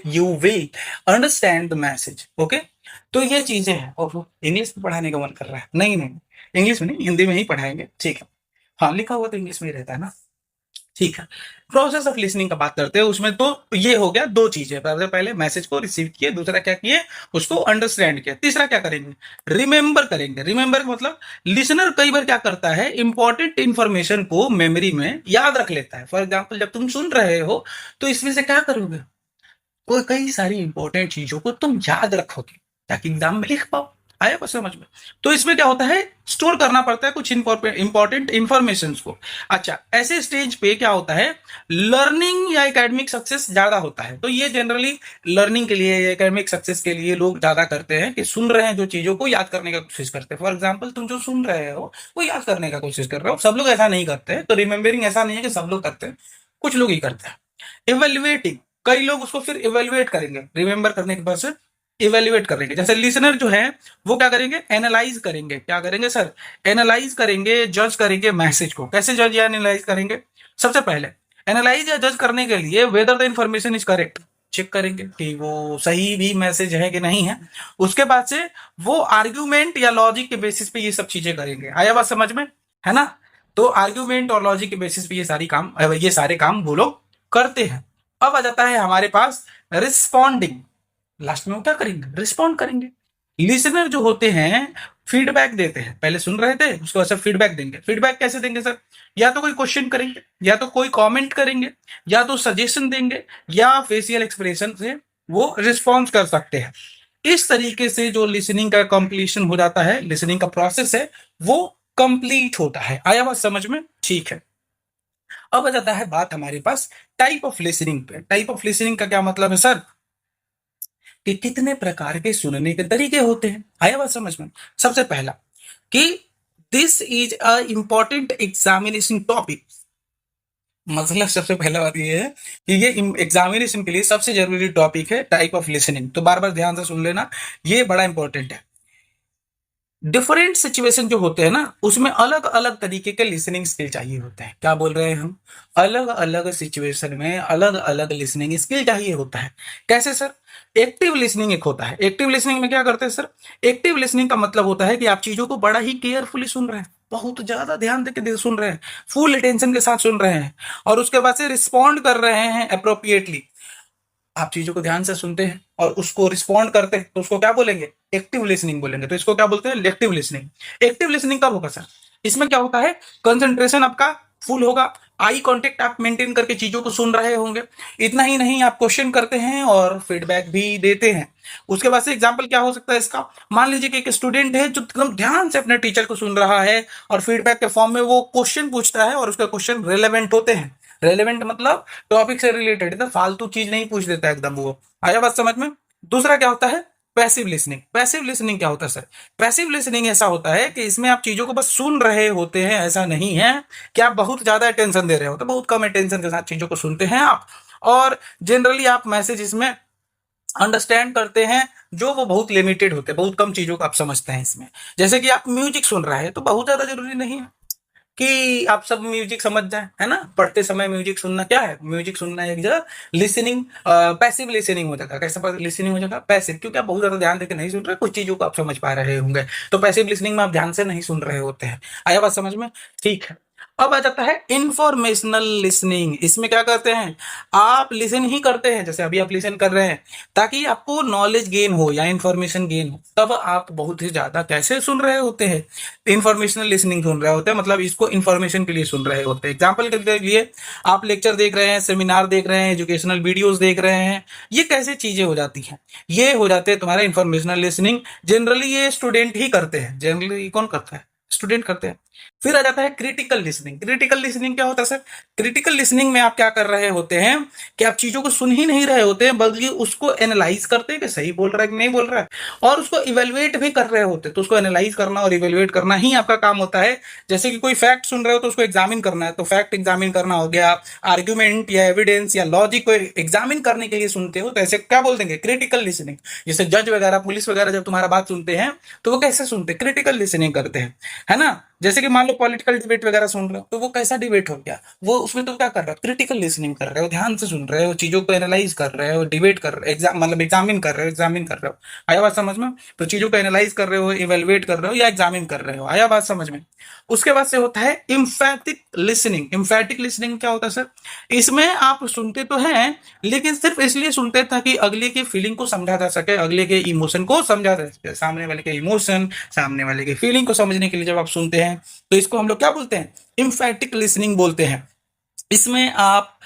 you will understand the message. Okay? तो ये चीजें हैं। और English में पढ़ाने का मन कर रहा है? नहीं नहीं, इंग्लिश में नहीं, हिंदी में ही पढ़ाएंगे। ठीक है। हाँ, लिखा हुआ तो इंग्लिश में ही रहता है ना। ठीक है। प्रोसेस ऑफ लिसनिंग का बात करते हैं, उसमें तो ये हो गया दो चीजें। सबसे पहले मैसेज को रिसीव किए, दूसरा क्या किए, उसको अंडरस्टैंड किया, तीसरा क्या करेंगे, रिमेंबर करेंगे। रिमेंबर का मतलब, लिसनर कई बार क्या करता है, इंपॉर्टेंट इंफॉर्मेशन को मेमोरी में याद रख लेता है। फॉर एग्जाम्पल, जब तुम सुन रहे हो तो इसमें से क्या करोगे, कोई कई सारी इंपॉर्टेंट चीजों को तुम याद रखोगे ताकि एग्जाम में लिख पाओ। आया बस समझ में? तो इसमें क्या होता है, स्टोर करना पड़ता है कुछ इंपॉर्टेंट इंफॉर्मेशन को। अच्छा, ऐसे स्टेज पे क्या होता है, लर्निंग या एकेडमिक सक्सेस ज्यादा होता है। तो ये जनरली लर्निंग के लिए या एकेडमिक सक्सेस के लिए लोग ज्यादा करते हैं कि सुन रहे हैं जो चीजों को याद करने का कोशिश करते हैं। फॉर एग्जाम्पल, तुम जो सुन रहे हो वो याद करने का कोशिश कर रहे हो। सब लोग ऐसा नहीं करते हैं, तो रिमेम्बरिंग ऐसा नहीं है कि सब लोग करते हैं, कुछ लोग ही करते हैं। इवेल्युएटिंग, कई लोग उसको फिर इवेल्युएट करेंगे, रिमेंबर करने के बाद से इवेल्युएट करेंगे। जैसे लिसनर जो है वो क्या करेंगे, एनालाइज करेंगे। क्या करेंगे सर, एनालाइज करेंगे, जज करेंगे मैसेज को। कैसे जज या एनालाइज करेंगे, सबसे पहले एनालाइज या जज करने के लिए whether the information is correct, check करेंगे कि वो सही भी मैसेज है कि नहीं है। उसके बाद से वो आर्ग्यूमेंट या लॉजिक के बेसिस पे ये सब चीजें करेंगे। आया बात समझ में, है ना? तो आर्ग्यूमेंट और लॉजिक के बेसिस पे ये सारे काम वो लोग करते हैं। अब आ जाता है हमारे पास रिस्पॉन्डिंग। लास्ट में वो क्या करेंगे, रिस्पॉन्ड करेंगे। लिसनर जो होते हैं फीडबैक देते हैं, पहले सुन रहे थे उसके बाद से फीडबैक देंगे। फीडबैक कैसे देंगे सर, या तो कोई क्वेश्चन करेंगे, या तो कोई कमेंट करेंगे, या तो सजेशन देंगे, या फेशियल एक्सप्रेशन से वो रिस्पॉन्स कर सकते हैं। इस तरीके से जो लिसनिंग का कंप्लीशन हो जाता है, लिसनिंग का प्रोसेस है वो कंप्लीट होता है। आया बात समझ में? ठीक है। अब आ जाता है बात हमारे पास टाइप ऑफ लिसनिंग पे। टाइप ऑफ लिसनिंग का क्या मतलब है सर, कि कितने प्रकार के सुनने के तरीके होते हैं। आया बात समझ में? सबसे पहला कि this is a important examination topic. मतलब सबसे पहला बात ये है कि ये एग्जामिनेशन के लिए सबसे जरूरी टॉपिक है, टाइप ऑफ लिसनिंग। तो बार बार ध्यान से सुन लेना, ये बड़ा इंपॉर्टेंट है। डिफरेंट सिचुएशन जो होते हैं ना, उसमें अलग अलग तरीके के लिसनिंग स्किल चाहिए होते हैं। क्या बोल रहे हैं हम, अलग अलग सिचुएशन में अलग अलग लिसनिंग स्किल चाहिए होता है। कैसे सर, एक्टिव लिसनिंग एक होता है। एक्टिव लिसनिंग में क्या करते हैं सर, एक्टिव लिसनिंग का मतलब होता है कि आप चीजों को बड़ा ही केयरफुली सुन रहे हैं, बहुत ज्यादा ध्यान देके सुन रहे हैं, फुल अटेंशन के साथ सुन रहे हैं, और उसके बाद से रिस्पॉन्ड कर रहे हैं अप्रोप्रिएटली। आप चीजों को ध्यान से सुनते हैं और उसको रिस्पॉन्ड करते हैं तो उसको क्या बोलेंगे? एक्टिव लिसनिंग बोलेंगे। तो इसको क्या बोलते हैं? Active listening. एक्टिव लिसनिंग कब होगा सर? इसमें क्या होता है, कंसंट्रेशन आपका फुल होगा, आई कांटेक्ट आप मेंटेन करके चीजों को सुन रहे होंगे। इतना ही नहीं, आप क्वेश्चन करते हैं और फीडबैक भी देते हैं। उसके बाद से एग्जाम्पल क्या हो सकता है इसका? मान लीजिए कि एक स्टूडेंट है जो एकदम ध्यान से अपने टीचर को सुन रहा है और फीडबैक के फॉर्म में वो क्वेश्चन पूछता है और उसका क्वेश्चन रेलेवेंट होते हैं। रेलेवेंट मतलब टॉपिक से रिलेटेड, एकदम फालतू चीज नहीं पूछ देता एकदम वो। आया बात समझ में? दूसरा क्या होता है? Passive listening. पैसिव लिसनिंग क्या होता है सर? पैसिव लिसनिंग ऐसा होता है कि इसमें आप चीजों को बस सुन रहे होते हैं, ऐसा नहीं है कि आप बहुत ज्यादा अटेंशन दे रहे होते, बहुत कम अटेंशन के साथ चीजों को सुनते हैं आप। और जनरली आप मैसेज इसमें अंडरस्टैंड करते हैं जो वो बहुत लिमिटेड होते हैं, बहुत कम चीजों को आप समझते हैं इसमें। जैसे कि आप म्यूजिक सुन रहे हैं तो बहुत ज्यादा जरूरी नहीं है कि आप सब म्यूजिक समझ जाए, है ना? पढ़ते समय म्यूजिक सुनना क्या है? म्यूजिक सुनना एक जगह लिसनिंग, पैसिव लिसनिंग हो जाता है। कैसे लिसनिंग हो जाता है? पैसिव, क्योंकि आप बहुत ज्यादा ध्यान देकर नहीं सुन रहे, कुछ चीजों को आप समझ पा रहे होंगे। तो पैसिव लिसनिंग में आप ध्यान से नहीं सुन रहे होते हैं। आया बात समझ में? ठीक है। अब आ जाता है इंफॉर्मेशनल लिसनिंग। इसमें क्या करते हैं? आप लिसन ही करते हैं, जैसे अभी आप लिसन कर रहे हैं ताकि आपको नॉलेज गेन हो या इंफॉर्मेशन गेन हो, तब आप बहुत ही ज्यादा कैसे सुन रहे होते हैं? इंफॉर्मेशनल लिसनिंग सुन रहे होते हैं, मतलब इसको इंफॉर्मेशन के लिए सुन रहे होते हैं। एग्जाम्पल के लिए आप लेक्चर देख रहे हैं, सेमिनार देख रहे हैं, एजुकेशनल वीडियोस देख रहे हैं, ये कैसे चीजें हो जाती हैं? ये हो जाते हैं तुम्हारा इंफॉर्मेशनल लिसनिंग। जनरली ये स्टूडेंट ही करते हैं। जनरली कौन करता है? स्टूडेंट करते हैं। फिर आ जाता है क्रिटिकल लिसनिंग। क्रिटिकल लिसनिंग क्या होता है सर? क्रिटिकल लिसनिंग में आप क्या कर रहे होते हैं कि आप चीजों को सुन ही नहीं रहे होते हैं, बल्कि उसको एनालाइज करते हैं कि सही बोल रहा है कि नहीं बोल रहा है, और उसको इवेलुएट भी कर रहे होते हैं। तो उसको एनालाइज करना और इवेलुएट करना ही आपका काम होता है। जैसे कि कोई फैक्ट सुन रहे हो तो उसको एग्जामिन करना है, तो फैक्ट एग्जामिन करना हो गया। आर्ग्यूमेंट या एविडेंस या लॉजिक को एग्जामिन करने के लिए सुनते हो तो ऐसे क्या बोल देंगे? Critical listening. जैसे जज वगैरह, पुलिस वगैरह जब तुम्हारा बात सुनते हैं तो वो कैसे सुनते हैं? क्रिटिकल लिसनिंग करते हैं, है ना? जैसे कि मान लो पॉलिटिकल डिबेट वगैरह सुन रहे हो तो वो कैसा डिबेट हो गया? वो उसमें तो क्या कर रहे हो? क्रिटिकल लिसनिंग कर रहे हो, ध्यान से सुन रहे हो, चीजों को एनालाइज कर रहे हो, डिबेट कर रहे हो, एग्जाम मतलब एग्जामिन कर रहे हो, एग्जामिन कर रहे हो। आया बात समझ में? तो चीजों को एनालाइज कर रहे हो, इवेलुएट कर रहे हो या एग्जामिन कर रहे हो। आया बात समझ में? उसके बाद से होता है इम्फैटिक लिसनिंग। इम्फैटिक लिसनिंग क्या होता है सर? इसमें आप सुनते तो हैं लेकिन सिर्फ इसलिए सुनते हैं ताकि अगले की फीलिंग को समझा जा सके, अगले के इमोशन को समझा जा सके। सामने वाले के इमोशन, सामने वाले के फीलिंग को समझने के लिए जब आप सुनते हैं तो इसको हम लोग क्या बोलते हैं? इम्फैटिक लिसनिंग बोलते हैं। इसमें आप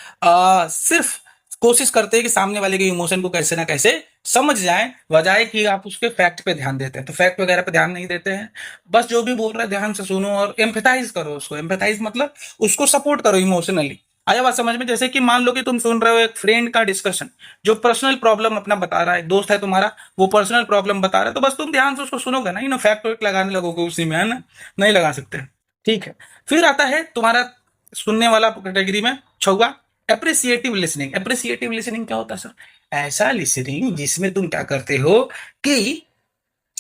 सिर्फ कोशिश करते हैं कि सामने वाले के इमोशन को कैसे ना कैसे समझ जाए, बजाय कि आप उसके फैक्ट पे ध्यान देते हैं। तो फैक्ट वगैरह पे ध्यान नहीं देते हैं, बस जो भी बोल रहा है ध्यान से सुनो और एम्पैथाइज करो उसको। एम्पैथाइज मतलब उसको सपोर्ट करो इमोशनली। आया बात समझ में? जैसे कि मान लो कि तुम सुन रहे हो एक फ्रेंड का डिस्कशन, जो पर्सनल प्रॉब्लम अपना बता रहा है, दोस्त है तुम्हारा, वो पर्सनल प्रॉब्लम बता रहा है, तो बस तुम ध्यान से उसको सुनोगे ना, फैक्ट वैक्ट लगाने लगोगे उसी में, है ना? नहीं लगा सकते। ठीक है। फिर आता है तुम्हारा सुनने वाला कैटेगरी में छुआ, एप्रिसिएटिव लिसनिंग। एप्रिसिएटिव लिसनिंग क्या होता है सर? ऐसा लिसनिंग जिसमें तुम क्या करते हो कि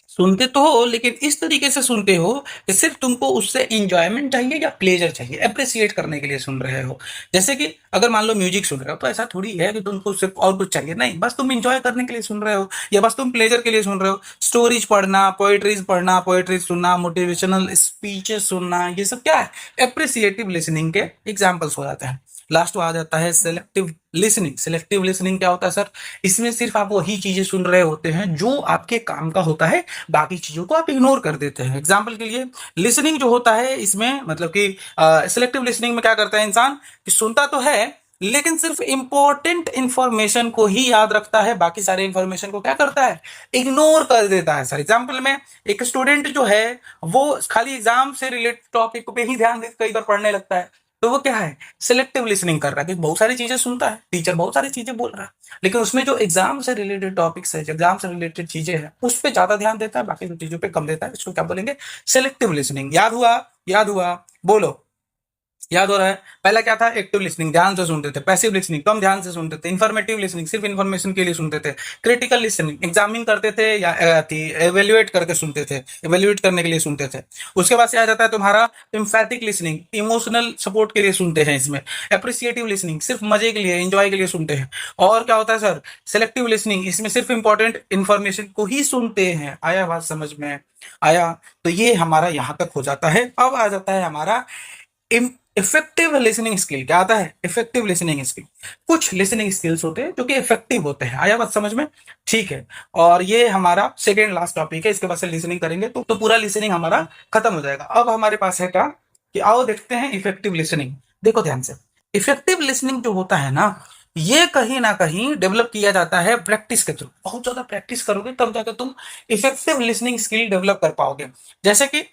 सुनते तो हो लेकिन इस तरीके से सुनते हो कि सिर्फ तुमको उससे इंजॉयमेंट चाहिए या प्लेजर चाहिए, अप्रिसिएट करने के लिए सुन रहे हो। जैसे कि अगर मान लो म्यूजिक सुन रहे हो तो ऐसा थोड़ी है कि तुमको सिर्फ और कुछ चाहिए, नहीं, बस तुम इंजॉय करने के लिए सुन रहे हो या बस तुम प्लेजर के लिए सुन रहे हो। स्टोरीज पढ़ना, पोएट्रीज सुनना, मोटिवेशनल स्पीचेस सुनना, ये सब क्या है? एप्रिसिएटिव लिसनिंग के एग्जाम्पल्स हो जाते हैं। लास्ट आ जाता है सेलेक्टिव लिसनिंग। सेलेक्टिव लिसनिंग क्या होता है सर? इसमें सिर्फ आप वही चीजें सुन रहे होते हैं जो आपके काम का होता है, बाकी चीजों को आप इग्नोर कर देते हैं। एग्जाम्पल के लिए लिसनिंग जो होता है इसमें मतलब कि सिलेक्टिव लिसनिंग में क्या करता है इंसान कि सुनता तो है लेकिन सिर्फ इंपॉर्टेंट इंफॉर्मेशन को ही याद रखता है, बाकी सारे इंफॉर्मेशन को क्या करता है? इग्नोर कर देता है सर। एग्जाम्पल में एक स्टूडेंट जो है वो खाली एग्जाम से रिलेटेड टॉपिक पे ही ध्यान दे कई बार पढ़ने लगता है, तो वो क्या है? सिलेक्टिव लिसनिंग कर रहा है कि बहुत सारी चीजें सुनता है, टीचर बहुत सारी चीजें बोल रहा है, लेकिन उसमें जो एग्जाम से रिलेटेड टॉपिक्स है, एग्जाम से रिलेटेड चीजें हैं, उस पर ज्यादा ध्यान देता है, बाकी चीजों पे कम देता है। इसको क्या बोलेंगे? Selective listening. याद हुआ? याद हुआ? बोलो। याद हो रहा है? पहला क्या था? एक्टिव लिसनिंग, ध्यान से सुनते थे। पैसिव लिसनिंग, कम ध्यान से सुनते थे। इन्फॉर्मेटिव लिसनिंग, सिर्फ इन्फॉर्मेशन के लिए सुनते थे। क्रिटिकल लिसनिंग, एग्जामिन करते थे या एवेल्युएट करके सुनते थे, एवेल्युएट करने के लिए सुनते थे। उसके बाद से आ जाता है तुम्हारा इम्फैटिक लिसनिंग, इमोशनल सपोर्ट के लिए सुनते हैं इसमें। एप्रिसिएटिव लिसनिंग, सिर्फ मजे के लिए, एंजॉय के लिए सुनते हैं। और क्या होता है सर? सेलेक्टिव लिसनिंग, इसमें सिर्फ इंपॉर्टेंट इन्फॉर्मेशन को ही सुनते हैं। आया बात समझ में? आया? तो ये हमारा यहां तक हो जाता है। अब आ जाता है हमारा इफेक्टिव लिसनिंग स्किल। क्या आता है? Effective listening skill. कुछ लिसनिंग स्किल्स होते हैं जो कि इफेक्टिव होते हैं। आया बात समझ में? ठीक है। और ये हमारा सेकेंड लास्ट टॉपिक है। इसके बाद से लिसनिंग करेंगे तो पूरा लिसनिंग हमारा खत्म हो जाएगा। अब हमारे पास है क्या कि आओ देखते हैं इफेक्टिव लिसनिंग। देखो ध्यान से, इफेक्टिव लिसनिंग जो होता है ना, ये कहीं ना कहीं डेवलप किया जाता है प्रैक्टिस के थ्रू। बहुत ज्यादा प्रैक्टिस करोगे तब जाकर तुम इफेक्टिव लिसनिंग स्किल डेवलप कर पाओगे। जैसे कि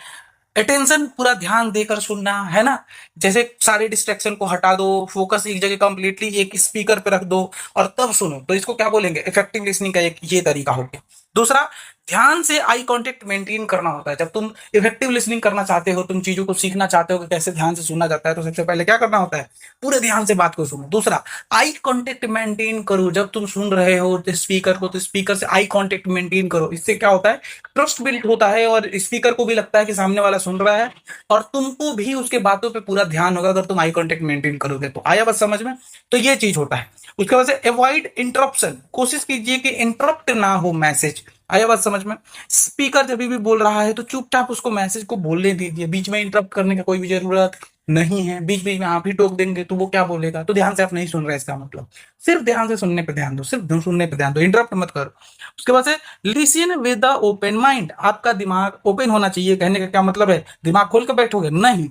अटेंशन, पूरा ध्यान देकर सुनना, है ना? जैसे सारे डिस्ट्रैक्शन को हटा दो, फोकस एक जगह कंप्लीटली एक स्पीकर पे रख दो और तब सुनो, तो इसको क्या बोलेंगे? इफेक्टिव लिसनिंग का एक ये तरीका हो गया। दूसरा, ध्यान से आई कांटेक्ट मेंटेन करना होता है। जब तुम इफेक्टिव लिसनिंग करना चाहते हो, तुम चीजों को सीखना चाहते हो कि कैसे ध्यान से सुना जाता है, तो सबसे पहले क्या करना होता है? पूरे ध्यान से बात को सुनो। दूसरा, आई कांटेक्ट मेंटेन करो। जब तुम सुन रहे हो स्पीकर को, तो स्पीकर से आई कांटेक्ट मेंटेन करो। इससे क्या होता है? ट्रस्ट बिल्ड होता है और स्पीकर को भी लगता है कि सामने वाला सुन रहा है और तुमको भी उसके बातों पे पूरा ध्यान होगा अगर तुम आई कांटेक्ट मेंटेन करोगे तो। आया बस समझ में? तो ये चीज होता है। उसके बाद से अवॉइड इंटरप्शन, कोशिश कीजिए कि इंटरप्ट ना हो मैसेज। आया बात समझ में? स्पीकर जब भी बोल रहा है तो चुपचाप उसको मैसेज को बोलने दीजिए, बीच में इंटरप्ट करने का कोई भी जरूरत नहीं है। बीच बीच में आप ही टोक देंगे तो वो क्या बोलेगा? तो ध्यान से आप नहीं सुन रहे, इसका मतलब सिर्फ ध्यान से सुनने पे ध्यान दो, सिर्फ सुनने पे ध्यान दो, इंटरप्ट मत करो। उसके बाद से listen with the open mind, आपका दिमाग ओपन होना चाहिए। कहने का क्या मतलब है? दिमाग खोल कर बैठोगे? नहीं,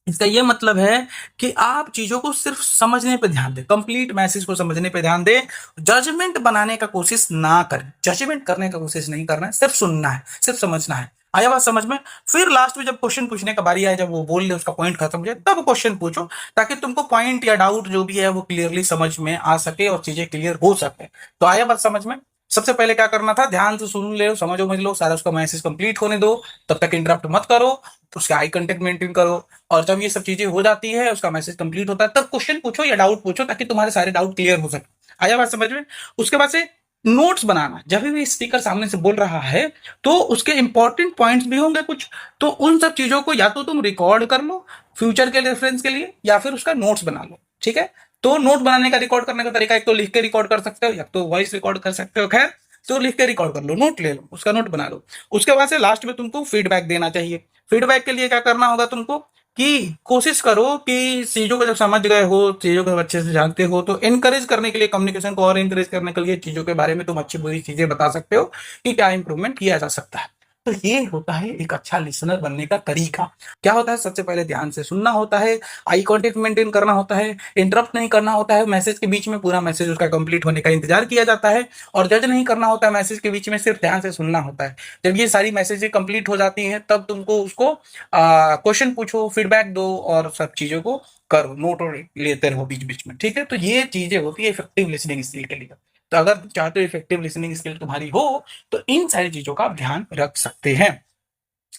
इसका ये मतलब है कि आप चीजों को सिर्फ समझने पे ध्यान दें, कंप्लीट मैसेज को समझने पे ध्यान दें। जजमेंट बनाने का कोशिश ना करें, जजमेंट करने का कोशिश नहीं करना है, सिर्फ सुनना है, सिर्फ समझना है। आया बात समझ में? फिर लास्ट में जब क्वेश्चन पूछने का बारी आए, जब वो बोल ले उसका पॉइंट खत्म हो जाए, तब क्वेश्चन पूछो, ताकि तुमको पॉइंट या डाउट जो भी है वो क्लियरली समझ में आ सके और चीजें क्लियर हो सके। तो आया बात समझ में? सबसे पहले क्या करना था? ध्यान से सुन ले, समझो समझ लो सारा, उसका मैसेज कंप्लीट होने दो, तब तक इंटरप्ट मत करो, उसका आई कंटेक्ट मेंटेन करो। और जब ये सब चीजें हो जाती है, उसका मैसेज कंप्लीट होता है, तब क्वेश्चन पूछो या डाउट पूछो, ताकि तुम्हारे सारे डाउट क्लियर हो सके। आया बात समझ में? उसके बाद से नोट्स बनाना। जब भी स्पीकर सामने से बोल रहा है तो उसके इंपॉर्टेंट पॉइंट्स भी होंगे कुछ, तो उन सब चीजों को या तो तुम रिकॉर्ड कर लो फ्यूचर के रेफरेंस के लिए, या फिर उसका नोट्स बना लो। ठीक है? तो नोट बनाने का, रिकॉर्ड करने का तरीका, एक तो लिख के रिकॉर्ड कर सकते हो या तो वॉइस रिकॉर्ड कर सकते हो। खैर, तो लिख के रिकॉर्ड कर लो, नोट ले लो, उसका नोट बना लो। उसके बाद से लास्ट में तुमको फीडबैक देना चाहिए। फीडबैक के लिए क्या करना होगा तुमको कि कोशिश करो कि चीजों को जब समझ गए हो, चीजों को अच्छे से जानते हो, तो इनकरेज करने के लिए, कम्युनिकेशन को और इनकरेज करने के लिए चीजों के बारे में तुम अच्छी बुरी चीजें बता सकते हो कि क्या इंप्रूवमेंट किया जा सकता है। तो ये होता है एक अच्छा लिसनर बनने का तरीका। क्या होता है? सबसे पहले ध्यान से सुनना होता है, आई कांटेक्ट मेंटेन करना होता है, इंटरप्ट नहीं करना होता है मैसेज के बीच में, पूरा मैसेज उसका कंप्लीट होने का इंतजार किया जाता है, और जज नहीं करना होता है मैसेज के बीच में, सिर्फ ध्यान से सुनना होता है। जब ये सारी मैसेजें कंप्लीट हो जाती हैं, तब तुमको उसको क्वेश्चन पूछो, फीडबैक दो और सब चीजों को करो, नोट और लेते रहो बीच बीच में। ठीक है? तो ये चीजें होती है इफेक्टिव लिसनिंग स्किल के लिए। तो अगर चाहते हो इफेक्टिव लिसनिंग स्किल तुम्हारी हो, तो इन सारी चीजों का आप ध्यान रख सकते हैं।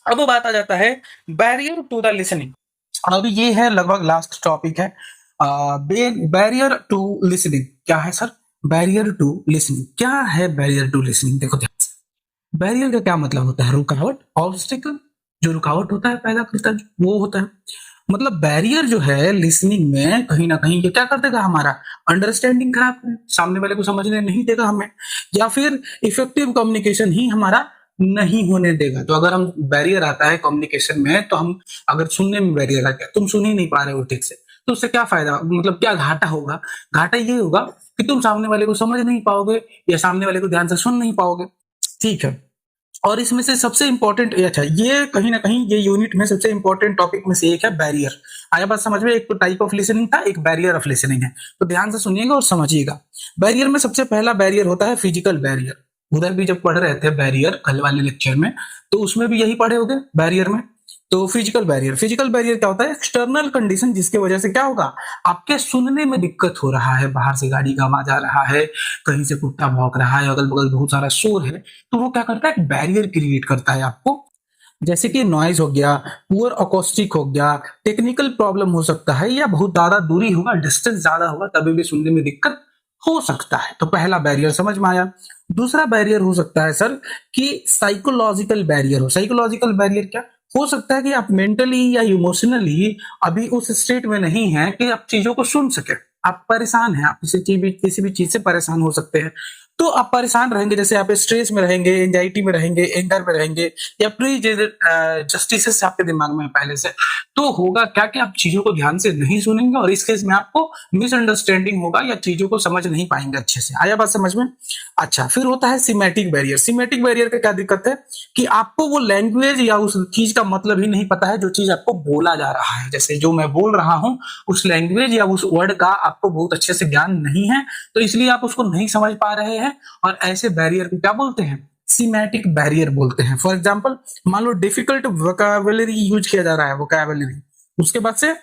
अब बात आ जाता है बैरियर टू द लिसनिंग। अभी ये है लगभग लास्ट टॉपिक है। बैरियर टू लिसनिंग क्या है सर? बैरियर टू लिसनिंग क्या है? बैरियर टू लिसनिंग देखो ध्यान से, बैरियर का क्या मतलब होता है? रुकावट, ऑब्स्टिकल। जो रुकावट होता है पैदा करता है, वो होता है। मतलब बैरियर जो है लिसनिंग में, कहीं ना कहीं ये क्या कर देगा? हमारा अंडरस्टैंडिंग खराब है, सामने वाले को समझने नहीं देगा हमें, या फिर इफेक्टिव कम्युनिकेशन ही हमारा नहीं होने देगा। तो अगर हम बैरियर आता है कम्युनिकेशन में, तो हम अगर सुनने में बैरियर आ गया, तुम सुन ही नहीं पा रहे हो ठीक से, तो उससे क्या फायदा, मतलब क्या घाटा होगा? घाटा ये होगा कि तुम सामने वाले को समझ नहीं पाओगे या सामने वाले को ध्यान से सुन नहीं पाओगे। ठीक है? और इसमें से सबसे इंपॉर्टेंट, अच्छा ये कहीं ना कहीं ये यूनिट में सबसे इंपॉर्टेंट टॉपिक में से एक है बैरियर। आया बात समझ में? एक तो टाइप ऑफ लिसनिंग था, एक बैरियर ऑफ लिसनिंग है। तो ध्यान से सुनिएगा और समझिएगा। बैरियर में सबसे पहला बैरियर होता है फिजिकल बैरियर। उधर भी जब पढ़ रहे थे बैरियर कल वाले लेक्चर में, तो उसमें भी यही पढ़े होंगे बैरियर में। तो फिजिकल बैरियर, फिजिकल बैरियर क्या होता है? एक्सटर्नल कंडीशन जिसकी वजह से क्या होगा? आपके सुनने में दिक्कत हो रहा है, बाहर से गाड़ी का आवाज आ रहा है, कहीं से कुत्ता भौंक रहा है, अगल बगल बहुत सारा शोर है, तो वो क्या करता है? एक बैरियर क्रिएट करता है आपको जैसे कि नॉइज हो गया, पुअर अकोस्टिक हो गया, टेक्निकल प्रॉब्लम हो सकता है, या बहुत ज्यादा दूरी होगा, डिस्टेंस ज्यादा होगा, तभी भी सुनने में दिक्कत हो सकता है। तो पहला बैरियर समझ में आया। दूसरा बैरियर हो सकता है सर कि साइकोलॉजिकल बैरियर हो। साइकोलॉजिकल बैरियर क्या हो सकता है कि आप मेंटली या इमोशनली अभी उस स्टेट में नहीं है कि आप चीजों को सुन सके। आप परेशान हैं, आप किसी भी चीज से परेशान हो सकते हैं। तो आप परेशान रहेंगे, जैसे आप स्ट्रेस में रहेंगे, एंजाइटी में रहेंगे, एंगर में रहेंगे, या प्री जस्टिस आपके दिमाग में पहले से, तो होगा क्या कि आप चीजों को ध्यान से नहीं सुनेंगे और इस केस में आपको मिसअंडरस्टैंडिंग होगा या चीजों को समझ नहीं पाएंगे अच्छे से। आया बात समझ में? अच्छा, फिर होता है सीमेटिक बैरियर। सीमेटिक बैरियर का क्या दिक्कत है कि आपको वो लैंग्वेज या उस चीज का मतलब ही नहीं पता है जो चीज आपको बोला जा रहा है। जैसे जो मैं बोल रहा हूं उस लैंग्वेज या उस वर्ड का आपको बहुत अच्छे से ज्ञान नहीं है, तो इसलिए आप उसको नहीं समझ पा रहे हैं, और ऐसे बैरियर को क्या बोलते हैं? सीमेटिक बैरियर बोलते हैं। फॉर एग्जाम्पल, मान लो डिफिकल्ट वोकैबुलरी यूज किया जा रहा है, वोकैबुलरी, उसके बाद से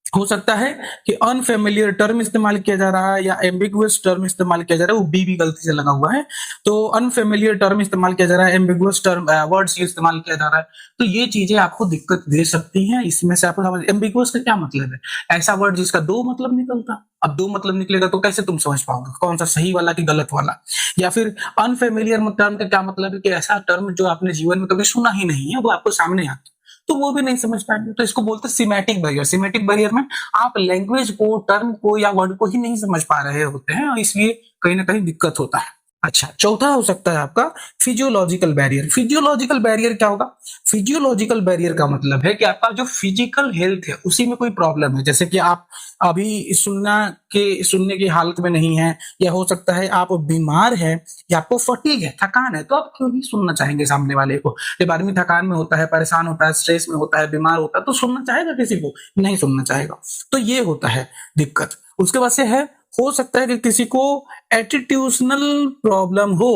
हो सकता है कि अनफेमिलियर टर्म इस्तेमाल किया जा रहा है या एम्बिगुअस टर्म इस्तेमाल किया जा रहा है, वो बी भी गलती से लगा हुआ है, तो अनफेमिलियर टर्म इस्तेमाल किया जा रहा है, एम्बिगुअस टर्म वर्ड्स इस्तेमाल किया जा रहा है, तो ये चीजें आपको दिक्कत दे सकती हैं। इसमें से आपको समझ, एम्बिगुअस का क्या मतलब है? ऐसा वर्ड जिसका दो मतलब निकलता। अब दो मतलब निकलेगा तो कैसे तुम समझ पाओगे कौन सा सही वाला कि गलत वाला? या फिर अनफेमिलियर टर्म का क्या मतलब है कि ऐसा टर्म जो आपने जीवन में कभी सुना ही नहीं है, वो आपको सामने आता, तो वो भी नहीं समझ पाएंगे। तो इसको बोलते हैं सीमेटिक बैरियर। सीमेटिक बैरियर में आप लैंग्वेज को, टर्म को या वर्ड को ही नहीं समझ पा रहे होते हैं, और इसलिए कहीं ना कहीं दिक्कत होता है। अच्छा, चौथा हो सकता है आपका फिजियोलॉजिकल बैरियर। फिजियोलॉजिकल बैरियर क्या होगा? फिजियोलॉजिकल बैरियर का मतलब है कि आपका जो फिजिकल हेल्थ है उसी में कोई प्रॉब्लम है। जैसे कि आप अभी सुनने की हालत में नहीं है, या हो सकता है आप बीमार है, या आपको फटीग है, थकान है, तो आप क्यों ही सुनना चाहेंगे सामने वाले को? जब आदमी थकान में होता है, परेशान होता है, स्ट्रेस में होता है, बीमार होता है, तो सुनना चाहेगा किसी को? नहीं सुनना चाहेगा। तो ये होता है दिक्कत। उसके बाद से है, हो सकता है कि किसी को एटीट्यूशनल प्रॉब्लम हो।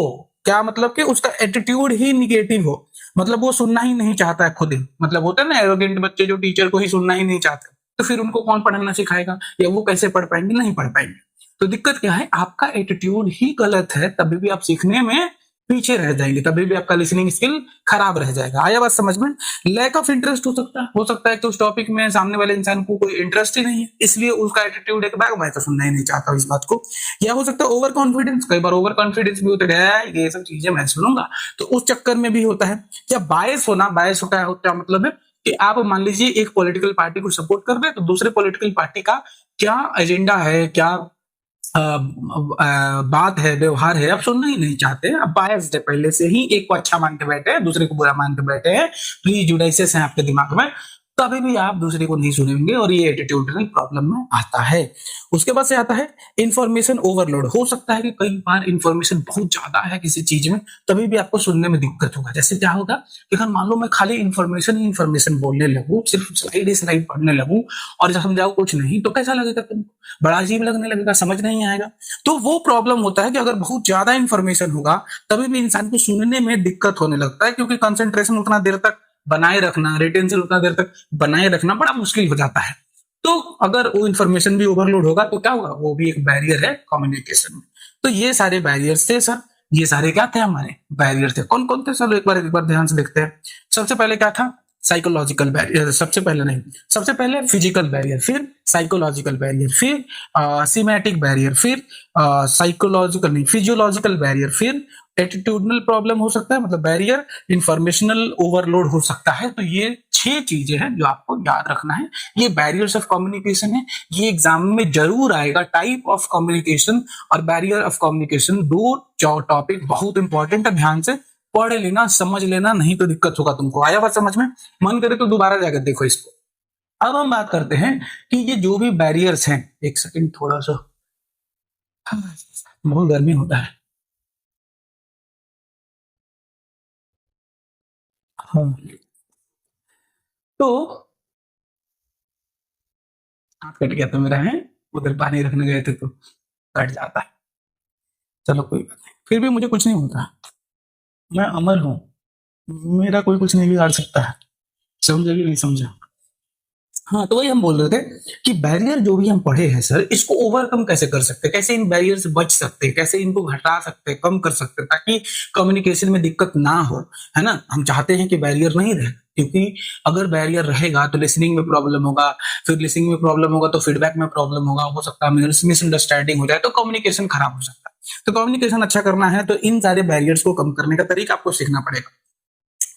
क्या मतलब कि उसका एटीट्यूड ही निगेटिव हो, मतलब वो सुनना ही नहीं चाहता है खुद ही। मतलब होता है ना एरोगेंट बच्चे जो टीचर को ही सुनना ही नहीं चाहते, तो फिर उनको कौन पढ़ाना सिखाएगा, या वो कैसे पढ़ पाएंगे? नहीं पढ़ पाएंगे। तो दिक्कत क्या है, आपका एटीट्यूड ही गलत है, तभी भी आप सीखने में पीछे रह जाएंगे, तभी भी आपका लिसनिंग स्किल खराब रह जाएगा। आया बात समझ में? लैक ऑफ इंटरेस्ट हो सकता है कि उस टॉपिक में सामने वाले इंसान को कोई इंटरेस्ट ही नहीं है, इसलिए उसका एटीट्यूड एक बैग, मैं तो सुनना ही नहीं चाहता इस बात को। या हो सकता है ओवर कॉन्फिडेंस, कई बार ओवर कॉन्फिडेंस भी होता है, ये सब चीजें मैं सुनूंगा, तो उस चक्कर में भी होता है। या बायस होना, बायस होता है मतलब है कि आप मान लीजिए एक पॉलिटिकल पार्टी को सपोर्ट कर रहे हैं, तो दूसरे पॉलिटिकल पार्टी का क्या एजेंडा है, क्या बात है, व्यवहार है, आप सुनना ही नहीं चाहते। आप बायस्ड है, पहले से ही एक को अच्छा मान के बैठे हैं, दूसरे को बुरा मान के बैठे हैं, प्रीजुडाइसेस हैं आपके दिमाग में, तभी भी आप दूसरे को नहीं सुनेंगे, और ये एटीट्यूडल प्रॉब्लम में आता है। उसके बाद से आता है इंफॉर्मेशन ओवरलोड। हो सकता है कि कई बार इंफॉर्मेशन बहुत ज्यादा है किसी चीज में, तभी भी आपको सुनने में दिक्कत होगा। जैसे क्या होगा कि अगर मान लो मैं खाली इंफॉर्मेशन ही इंफॉर्मेशन बोलने लगूं, सिर्फ स्लाइड ही स्लाइड पढ़ने लगूं, और जब समझाओ कुछ नहीं, तो कैसा लगेगा तुमको? बड़ा अजीब लगने लगेगा, समझ नहीं आएगा। तो वो प्रॉब्लम होता है कि अगर बहुत ज्यादा इंफॉर्मेशन होगा, तभी भी इंसान को सुनने में दिक्कत होने लगता है, क्योंकि कंसंट्रेशन उतना देर तक बनाए रखना, रिटेंशन उतना देर तक बनाए रखना बड़ा मुश्किल हो जाता है। तो अगर वो इंफॉर्मेशन भी ओवरलोड होगा तो क्या होगा? वो भी एक बैरियर है कम्युनिकेशन में। तो ये सारे बैरियर्स थे सर, ये सारे क्या थे? हमारे बैरियर थे। कौन कौन थे सर? एक बार ध्यान से देखते हैं। सबसे पहले क्या था? Psychological barrier. सबसे पहले नहीं, सबसे पहले फिजिकल बैरियर, फिर साइकोलॉजिकल बैरियर, फिर सीमेटिक बैरियर, फिर साइकोलॉजिकल नहीं, फिजियोलॉजिकल बैरियर, फिर एटीट्यूडनल प्रॉब्लम हो सकता है, मतलब बैरियर, इंफॉर्मेशनल ओवरलोड हो सकता है। तो ये 6 चीजें हैं जो आपको याद रखना है। ये बैरियर्स ऑफ कम्युनिकेशन है, ये एग्जाम में जरूर आएगा। टाइप ऑफ कम्युनिकेशन और बैरियर ऑफ कम्युनिकेशन, दो टॉपिक बहुत इंपॉर्टेंट है, ध्यान से पढ़ लेना, समझ लेना, नहीं तो दिक्कत होगा तुमको। आया बात समझ में? मन करे तो दोबारा जाकर देखो इसको। अब हम बात करते हैं कि ये जो भी बैरियर्स हैं, एक सेकंड थोड़ा सा, बहुत गर्मी होता है। हाँ, तो हाथ कट गया था मेरा, है उधर पानी रखने गए थे तो कट जाता है। चलो कोई बात नहीं, फिर भी मुझे कुछ नहीं होता, मैं अमर हूँ, मेरा कोई कुछ नहीं बिगाड़ सकता है। समझे कि नहीं समझा? हाँ, तो वही हम बोल रहे थे कि बैरियर जो भी हम पढ़े हैं सर, इसको ओवरकम कैसे कर सकते हैं, कैसे इन बैरियर से बच सकते हैं, कैसे इनको घटा सकते हैं, कम कर सकते हैं, ताकि कम्युनिकेशन में दिक्कत ना हो, है ना? हम चाहते हैं कि बैरियर नहीं रहे, क्योंकि अगर बैरियर रहेगा तो लिसनिंग में प्रॉब्लम होगा, फिर लिसनिंग में प्रॉब्लम होगा तो फीडबैक में प्रॉब्लम होगा, हो सकता है मिसअंडरस्टैंडिंग हो जाए, तो कम्युनिकेशन खराब हो सकता है। तो कम्युनिकेशन अच्छा करना है तो इन सारे बैरियर्स को कम करने का तरीका आपको सीखना पड़ेगा।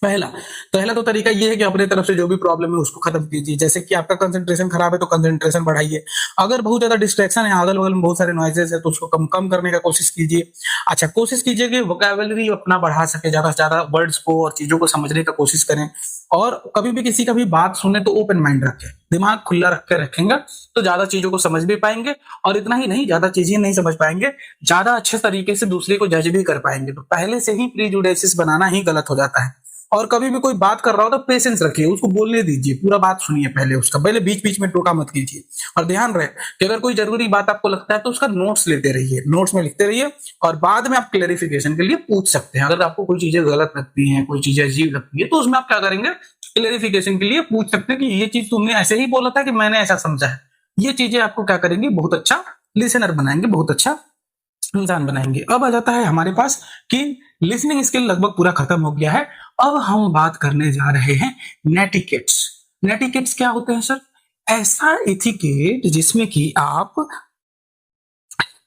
पहला पहला तो तरीका ये है कि अपने तरफ से जो भी प्रॉब्लम है उसको खत्म कीजिए। जैसे कि आपका कंसंट्रेशन खराब है तो कंसंट्रेशन बढ़ाइए। अगर बहुत ज्यादा डिस्ट्रैक्शन है, अगल बगल में बहुत सारे नॉइजेस है, तो उसको कम कम करने का कोशिश कीजिए। अच्छा, कोशिश कीजिए कि वोकैबुलरी अपना बढ़ा सके, ज्यादा से ज्यादा वर्ड्स को और चीजों को समझने का कोशिश करें। और कभी भी किसी का भी बात सुने तो ओपन माइंड रखें, दिमाग खुला रख के रखेंगे तो ज्यादा चीजों को समझ भी पाएंगे। और इतना ही नहीं, ज्यादा चीजें नहीं समझ पाएंगे, ज्यादा अच्छे तरीके से दूसरे को जज भी कर पाएंगे। तो पहले से ही प्रीजुडिसेस बनाना ही गलत हो जाता है। और कभी भी कोई बात कर रहा हो तो पेशेंस रखिए, उसको बोलने दीजिए, पूरा बात सुनिए पहले उसका, पहले बीच बीच में टोका मत कीजिए। और ध्यान रहे कि अगर कोई जरूरी बात आपको लगता है तो उसका नोट्स लेते रहिए, नोट्स में लिखते रहिए। और बाद में आप क्लेरिफिकेशन के लिए पूछ सकते हैं। अगर आपको कोई चीजें गलत लगती हैं, कोई चीजें अजीब लगती है, तो उसमें आप क्या करेंगे, क्लेरिफिकेशन के लिए पूछ सकते हैं कि ये चीज तुमने ऐसे ही बोला था कि मैंने ऐसा समझा है। ये चीजें आपको क्या करेंगे, बहुत अच्छा लिसनर बनाएंगे, बहुत अच्छा इंसान बनाएंगे। अब आ जाता है हमारे पास कि लिसनिंग स्किल लगभग पूरा खत्म हो गया है। अब हम बात करने जा रहे हैं नेटिकेट्स। नेटिकेट्स क्या होते हैं सर? ऐसा एथिकेट जिसमें कि आप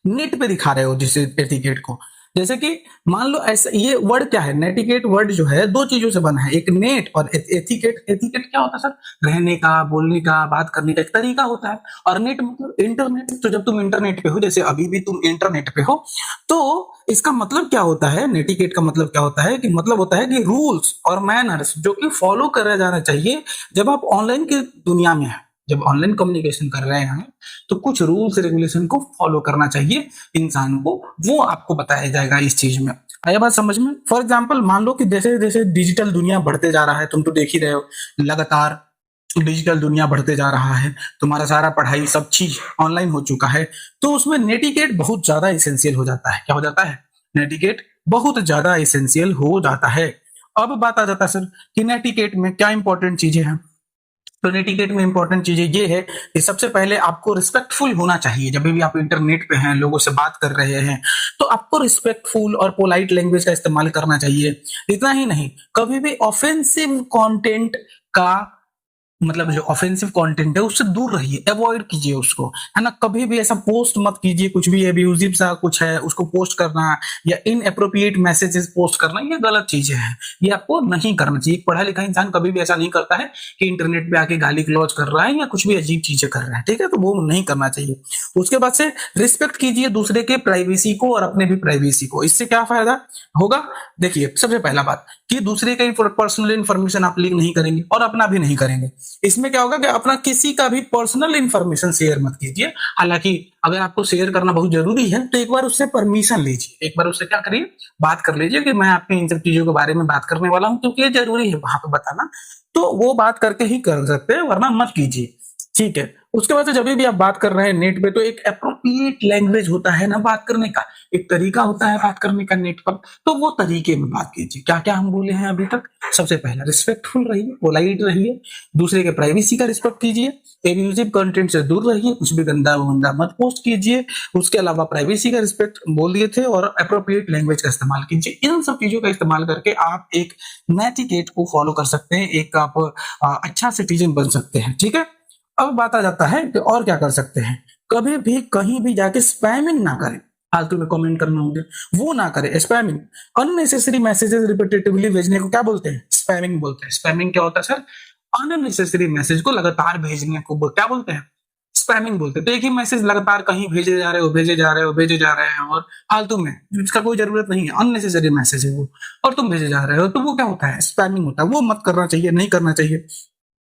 नेट पे दिखा रहे हो जिस एटिकेट को। जैसे कि मान लो ऐसा, ये वर्ड क्या है, नेटिकेट वर्ड जो है दो चीजों से बना है, एक नेट और एथिकेट। एथिकेट क्या होता है सर? रहने का, बोलने का, बात करने का एक तरीका होता है। और नेट मतलब इंटरनेट। तो जब तुम इंटरनेट पे हो, जैसे अभी भी तुम इंटरनेट पे हो, तो इसका मतलब क्या होता है, नेटिकेट का मतलब क्या होता है, कि मतलब होता है कि रूल्स और मैनर्स जो कि फॉलो करा जाना चाहिए जब आप ऑनलाइन की दुनिया में है, जब ऑनलाइन कम्युनिकेशन कर रहे हैं, तो कुछ रूल्स रेगुलेशन को फॉलो करना चाहिए इंसान को, वो आपको बताया जाएगा इस चीज में। आया बात समझ में? फॉर एग्जाम्पल मान लो कि जैसे जैसे डिजिटल दुनिया बढ़ते जा रहा है, तुम तो देख ही रहे हो, लगातार डिजिटल दुनिया बढ़ते जा रहा है, तुम्हारा सारा पढ़ाई सब चीज ऑनलाइन हो चुका है, तो उसमें नेटिकेट बहुत ज्यादा इसेंशियल हो जाता है। क्या हो जाता है? नेटिकेट बहुत ज्यादा इसेंशियल हो जाता है। अब बात आ जाता है सर कि नेटिकेट में क्या इंपॉर्टेंट चीजें हैं। तो नेटिकेट में इंपॉर्टेंट चीजें ये है कि सबसे पहले आपको रिस्पेक्टफुल होना चाहिए। जब भी आप इंटरनेट पे हैं, लोगों से बात कर रहे हैं, तो आपको रिस्पेक्टफुल और पोलाइट लैंग्वेज का इस्तेमाल करना चाहिए। इतना ही नहीं, कभी भी ऑफेंसिव कंटेंट का मतलब जो ऑफेंसिव कंटेंट है उससे दूर रहिए, अवॉइड कीजिए उसको, है ना? कभी भी ऐसा पोस्ट मत कीजिए, कुछ भी एब्यूजिव सा कुछ है उसको पोस्ट करना या इनएप्रोप्रिएट मैसेजेस पोस्ट करना, ये गलत चीजें हैं, ये आपको नहीं करना चाहिए। एक पढ़ा लिखा इंसान कभी भी ऐसा नहीं करता है कि इंटरनेट पे आके गाली गलौज कर रहा है या कुछ भी अजीब चीजें कर रहा है, ठीक है? तो वो नहीं करना चाहिए। उसके बाद से रिस्पेक्ट कीजिए दूसरे के प्राइवेसी को और अपने भी प्राइवेसी को। इससे क्या फायदा होगा? देखिए, सबसे पहला बात कि दूसरे का पर्सनल इन्फॉर्मेशन आप लीक नहीं करेंगे और अपना भी नहीं करेंगे। इसमें क्या होगा कि अपना किसी का भी पर्सनल इंफॉर्मेशन शेयर मत कीजिए। हालांकि अगर आपको शेयर करना बहुत जरूरी है तो एक बार उससे परमिशन लीजिए, एक बार उससे क्या करिए, बात कर लीजिए कि मैं आपके इन सब चीजों के बारे में बात करने वाला हूं, क्योंकि ये जरूरी है वहां पे बताना। तो वो बात करके ही कर सकते हैं, वरना मत कीजिए, ठीक है? उसके बाद से जब भी आप बात कर रहे हैं नेट पे, तो एक अप्रोप्रिएट लैंग्वेज होता है ना बात करने का, एक तरीका होता है बात करने का नेट पर, तो वो तरीके में बात कीजिए। क्या क्या हम बोले हैं अभी तक? सबसे पहला, रिस्पेक्टफुल रहिए, पोलाइट रहिए, दूसरे के प्राइवेसी का रिस्पेक्ट कीजिए, एब्यूजिव कंटेंट से दूर रहिए, कुछ भी गंदा वंदा मत पोस्ट कीजिए, उसके अलावा प्राइवेसी का रिस्पेक्ट बोल दिए थे, और अप्रोप्रिएट लैंग्वेज का इस्तेमाल कीजिए। इन सब चीजों का इस्तेमाल करके आप एक नेटिकेट को फॉलो कर सकते हैं, एक आप अच्छा सिटीजन बन सकते हैं, ठीक है? अब बात आ जाता है कि और क्या कर सकते हैं। कभी भी कहीं भी जाके स्पैमिंग ना करें, फालतू में कमेंट करना होंगे वो ना करें। स्पैमिंग, अननेसेसरी मैसेजेस रिपीटेटिवली भेजने को क्या बोलते हैं? स्पैमिंग बोलते हैं। स्पैमिंग क्या होता है सर? अननेसेसरी मैसेज को लगातार भेजने को क्या बोलते हैं? स्पैमिंग बोलते हैं। तो एक ही मैसेज लगातार कहीं भेजे जा रहे हो, भेजे जा रहे हो, भेजे जा रहे हैं, और फालतू में, जिसका कोई जरूरत नहीं है, अननेसेसरी मैसेज है वो, और तुम भेजे जा रहे हो, तो वो क्या होता है? स्पैमिंग होता है। वो मत करना चाहिए, नहीं करना चाहिए।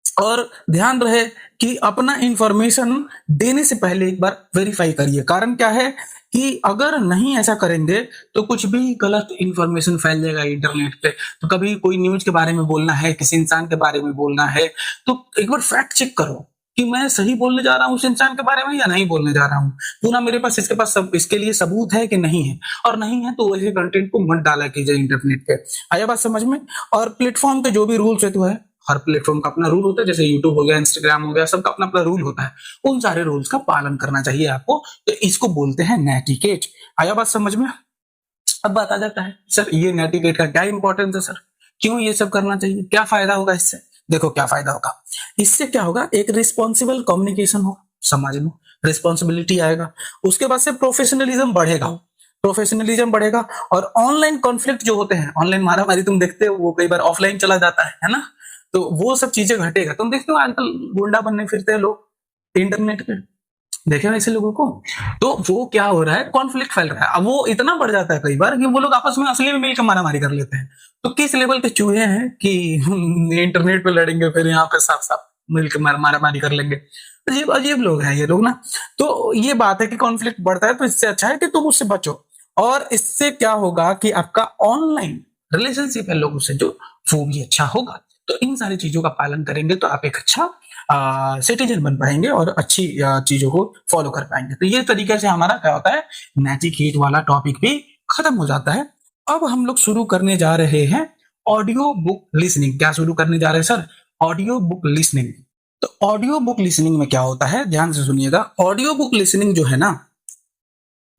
और ध्यान रहे कि अपना इंफॉर्मेशन देने से पहले एक बार वेरीफाई करिए। कारण क्या है कि अगर नहीं ऐसा करेंगे तो कुछ भी गलत इंफॉर्मेशन फैल जाएगा इंटरनेट पे। तो कभी कोई न्यूज के बारे में बोलना है, किसी इंसान के बारे में बोलना है, तो एक बार फैक्ट चेक करो कि मैं सही बोलने जा रहा हूँ उस इंसान के बारे में या नहीं बोलने जा रहा हूँ। पूरा मेरे पास इसके पास सब इसके लिए सबूत है कि नहीं है, और नहीं है तो वैसे कंटेंट को मत डाला कीजिए इंटरनेट पे। आया बात समझ में? और प्लेटफॉर्म के जो भी रूल्स है तो है, हर प्लेटफॉर्म का अपना रूल होता है, जैसे यूट्यूब हो गया, इंस्टाग्राम हो गया, सबका अपना अपना रूल होता है। उन सारे रूल्स का पालन करना चाहिए आपको। तो इसको बोलते हैं नेटिकेट। आया बात समझ में? अब बात आ जाता है सर ये नेटिकेट का क्या इंपॉर्टेंस है सर, क्यों ये सब करना चाहिए, क्या फायदा होगा इससे? देखो क्या फायदा होगा, इससे क्या होगा, एक रिस्पॉन्सिबल कम्युनिकेशन हो समाज में, रिस्पॉन्सिबिलिटी आएगा। उसके बाद से प्रोफेशनलिज्म बढ़ेगा, प्रोफेशनलिज्म बढ़ेगा। और ऑनलाइन कॉन्फ्लिक्ट जो होते हैं, ऑनलाइन मारामारी तुम देखते हो, वो कई बार ऑफलाइन चला जाता है ना, तो वो सब चीजें घटेगा। तुम देखते हो आजकल गुंडा बनने फिरते हैं लोग इंटरनेट पे, देखे ना ऐसे लोगों को, तो वो क्या हो रहा है, कॉन्फ्लिक्ट फैल रहा है। अब वो इतना बढ़ जाता है कई बार कि वो लोग आपस में असली में मिलकर मारामारी कर लेते हैं। तो किस लेवल के चूहे हैं कि इंटरनेट पे लड़ेंगे, फिर यहाँ पे साफ साफ मिलकर मारामारी कर लेंगे। अजीब अजीब लोग हैं ये लोग ना। तो ये बात है कि कॉन्फ्लिक्ट बढ़ता है, तो इससे अच्छा है कि तुम उससे बचो। और इससे क्या होगा कि आपका ऑनलाइन रिलेशनशिप है लोगों से जो, वो भी अच्छा होगा। तो इन सारी चीजों का पालन करेंगे तो आप एक अच्छा सिटीजन बन पाएंगे और अच्छी चीजों को फॉलो कर पाएंगे। तो ये तरीके से हमारा क्या होता है, नेटिकेट वाला टॉपिक भी खत्म हो जाता है। अब हम लोग शुरू करने जा रहे हैं ऑडियो बुक लिसनिंग। क्या शुरू करने जा रहे हैं सर? Audio book listening. तो ऑडियो बुक लिसनिंग में क्या होता है, ध्यान से सुनिएगा। ऑडियो बुक लिसनिंग जो है ना,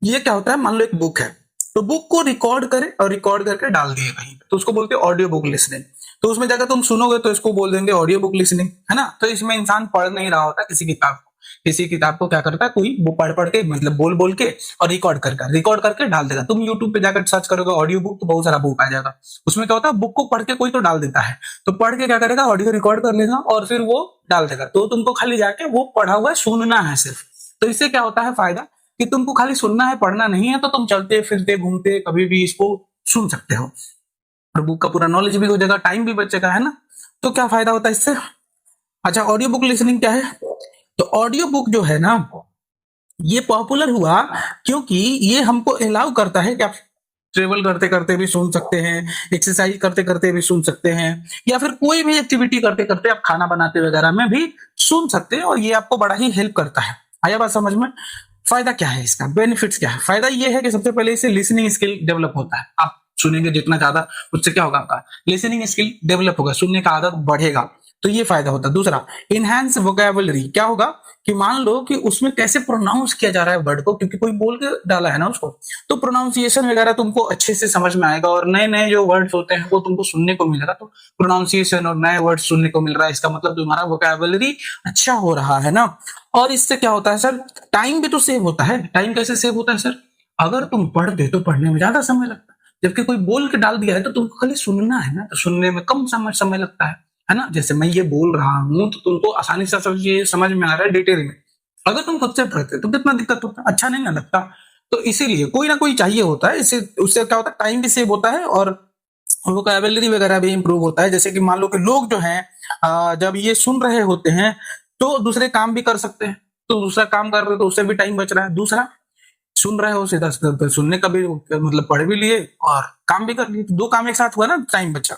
ये क्या होता है, मान लो एक बुक है, तो बुक को रिकॉर्ड करे और रिकॉर्ड करके डाल दिए कहीं, तो उसको बोलते हैं ऑडियो बुक लिसनिंग। तो उसमें जाकर तुम सुनोगे तो इसको बोल देंगे ऑडियो बुक लिसनिंग, है ना। तो इसमें इंसान पढ़ नहीं रहा होता किसी किताब को, किसी किताब को क्या करता है, कोई वो पढ़ पढ़ के मतलब बोल बोल के और रिकॉर्ड करके डाल देगा। तुम यूट्यूब पे जाकर सर्च करोगे ऑडियो बुक, तो बहुत सारा बुक आ जाएगा। उसमें क्या होता है, बुक को पढ़ के कोई तो डाल देता है, तो पढ़ के क्या करेगा, ऑडियो रिकॉर्ड कर लेगा और फिर वो डाल देगा। तो तुमको खाली जाके वो पढ़ा हुआ सुनना है सिर्फ। तो इससे क्या होता है फायदा, कि तुमको खाली सुनना है, पढ़ना नहीं है, तो तुम चलते फिरते घूमते कभी भी इसको सुन सकते हो और बुक का पूरा नॉलेज भी हो जाएगा, टाइम भी बचेगा, है ना। तो क्या फायदा होता है इससे? अच्छा, ऑडियो बुक लिसनिंग क्या है? तो ऑडियो बुक जो है ना, ये पॉपुलर हुआ क्योंकि ये हमको अलाउ करता है कि आप ट्रेवल करते करते भी सुन सकते हैं, एक्सरसाइज करते करते भी सुन सकते हैं, या फिर कोई भी एक्टिविटी करते करते आप खाना बनाते वगैरह में भी सुन सकते हैं, और ये आपको बड़ा ही हेल्प करता है। आया बात समझ में? फायदा क्या है इसका, बेनिफिट्स क्या है? फायदा ये है कि सबसे पहले इससे लिसनिंग स्किल डेवलप होता है। आप सुनेंगे जितना ज्यादा, उससे क्या होगा, आपका लिसनिंग स्किल डेवलप होगा, सुनने का आदत बढ़ेगा। तो ये फायदा होता है। दूसरा, इनहैंस वोकैबुलरी। क्या होगा कि मान लो कि उसमें कैसे प्रोनाउंस किया जा रहा है वर्ड को, क्योंकि कोई बोल के डाला है ना उसको, तो प्रोनाउंसिएशन वगैरह तुमको अच्छे से समझ में आएगा, और नए नए जो वर्ड्स होते हैं वो तुमको सुनने को मिलेगा। तो प्रोनाउंसिएशन और नए वर्ड्स सुनने को मिल रहा है, इसका मतलब तुम्हारा वोकैबुलरी अच्छा हो रहा है ना। और इससे क्या होता है सर, टाइम भी तो सेव होता है। टाइम कैसे सेव होता है सर? अगर तुम पढ़ते तो पढ़ने में ज्यादा समय लगता है, जबकि कोई बोल के डाल दिया है तो तुमको खाली सुनना है ना, तो सुनने में कम समय लगता है ना। जैसे मैं ये बोल रहा हूँ तो तुमको आसानी से सब ये समझ में आ रहा है डिटेल में। अगर तुम खुद से पढ़ते तो कितना दिक्कत होता, अच्छा नहीं ना लगता। तो इसीलिए कोई ना कोई चाहिए होता है, इससे उससे क्या होता है, टाइम भी सेव होता है और वोकैबुलरी वगैरह भी इंप्रूव होता है। जैसे कि मान लो कि लोग जो हैं जब ये सुन रहे होते हैं तो दूसरे काम भी कर सकते हैं, तो दूसरा काम कर रहे हो तो उससे भी टाइम बच रहा है। दूसरा, सुन रहे हो सीधा सुनने का भी मतलब पढ़ भी लिए और काम भी कर लिए, तो दो काम एक साथ हुआ ना, टाइम बचा।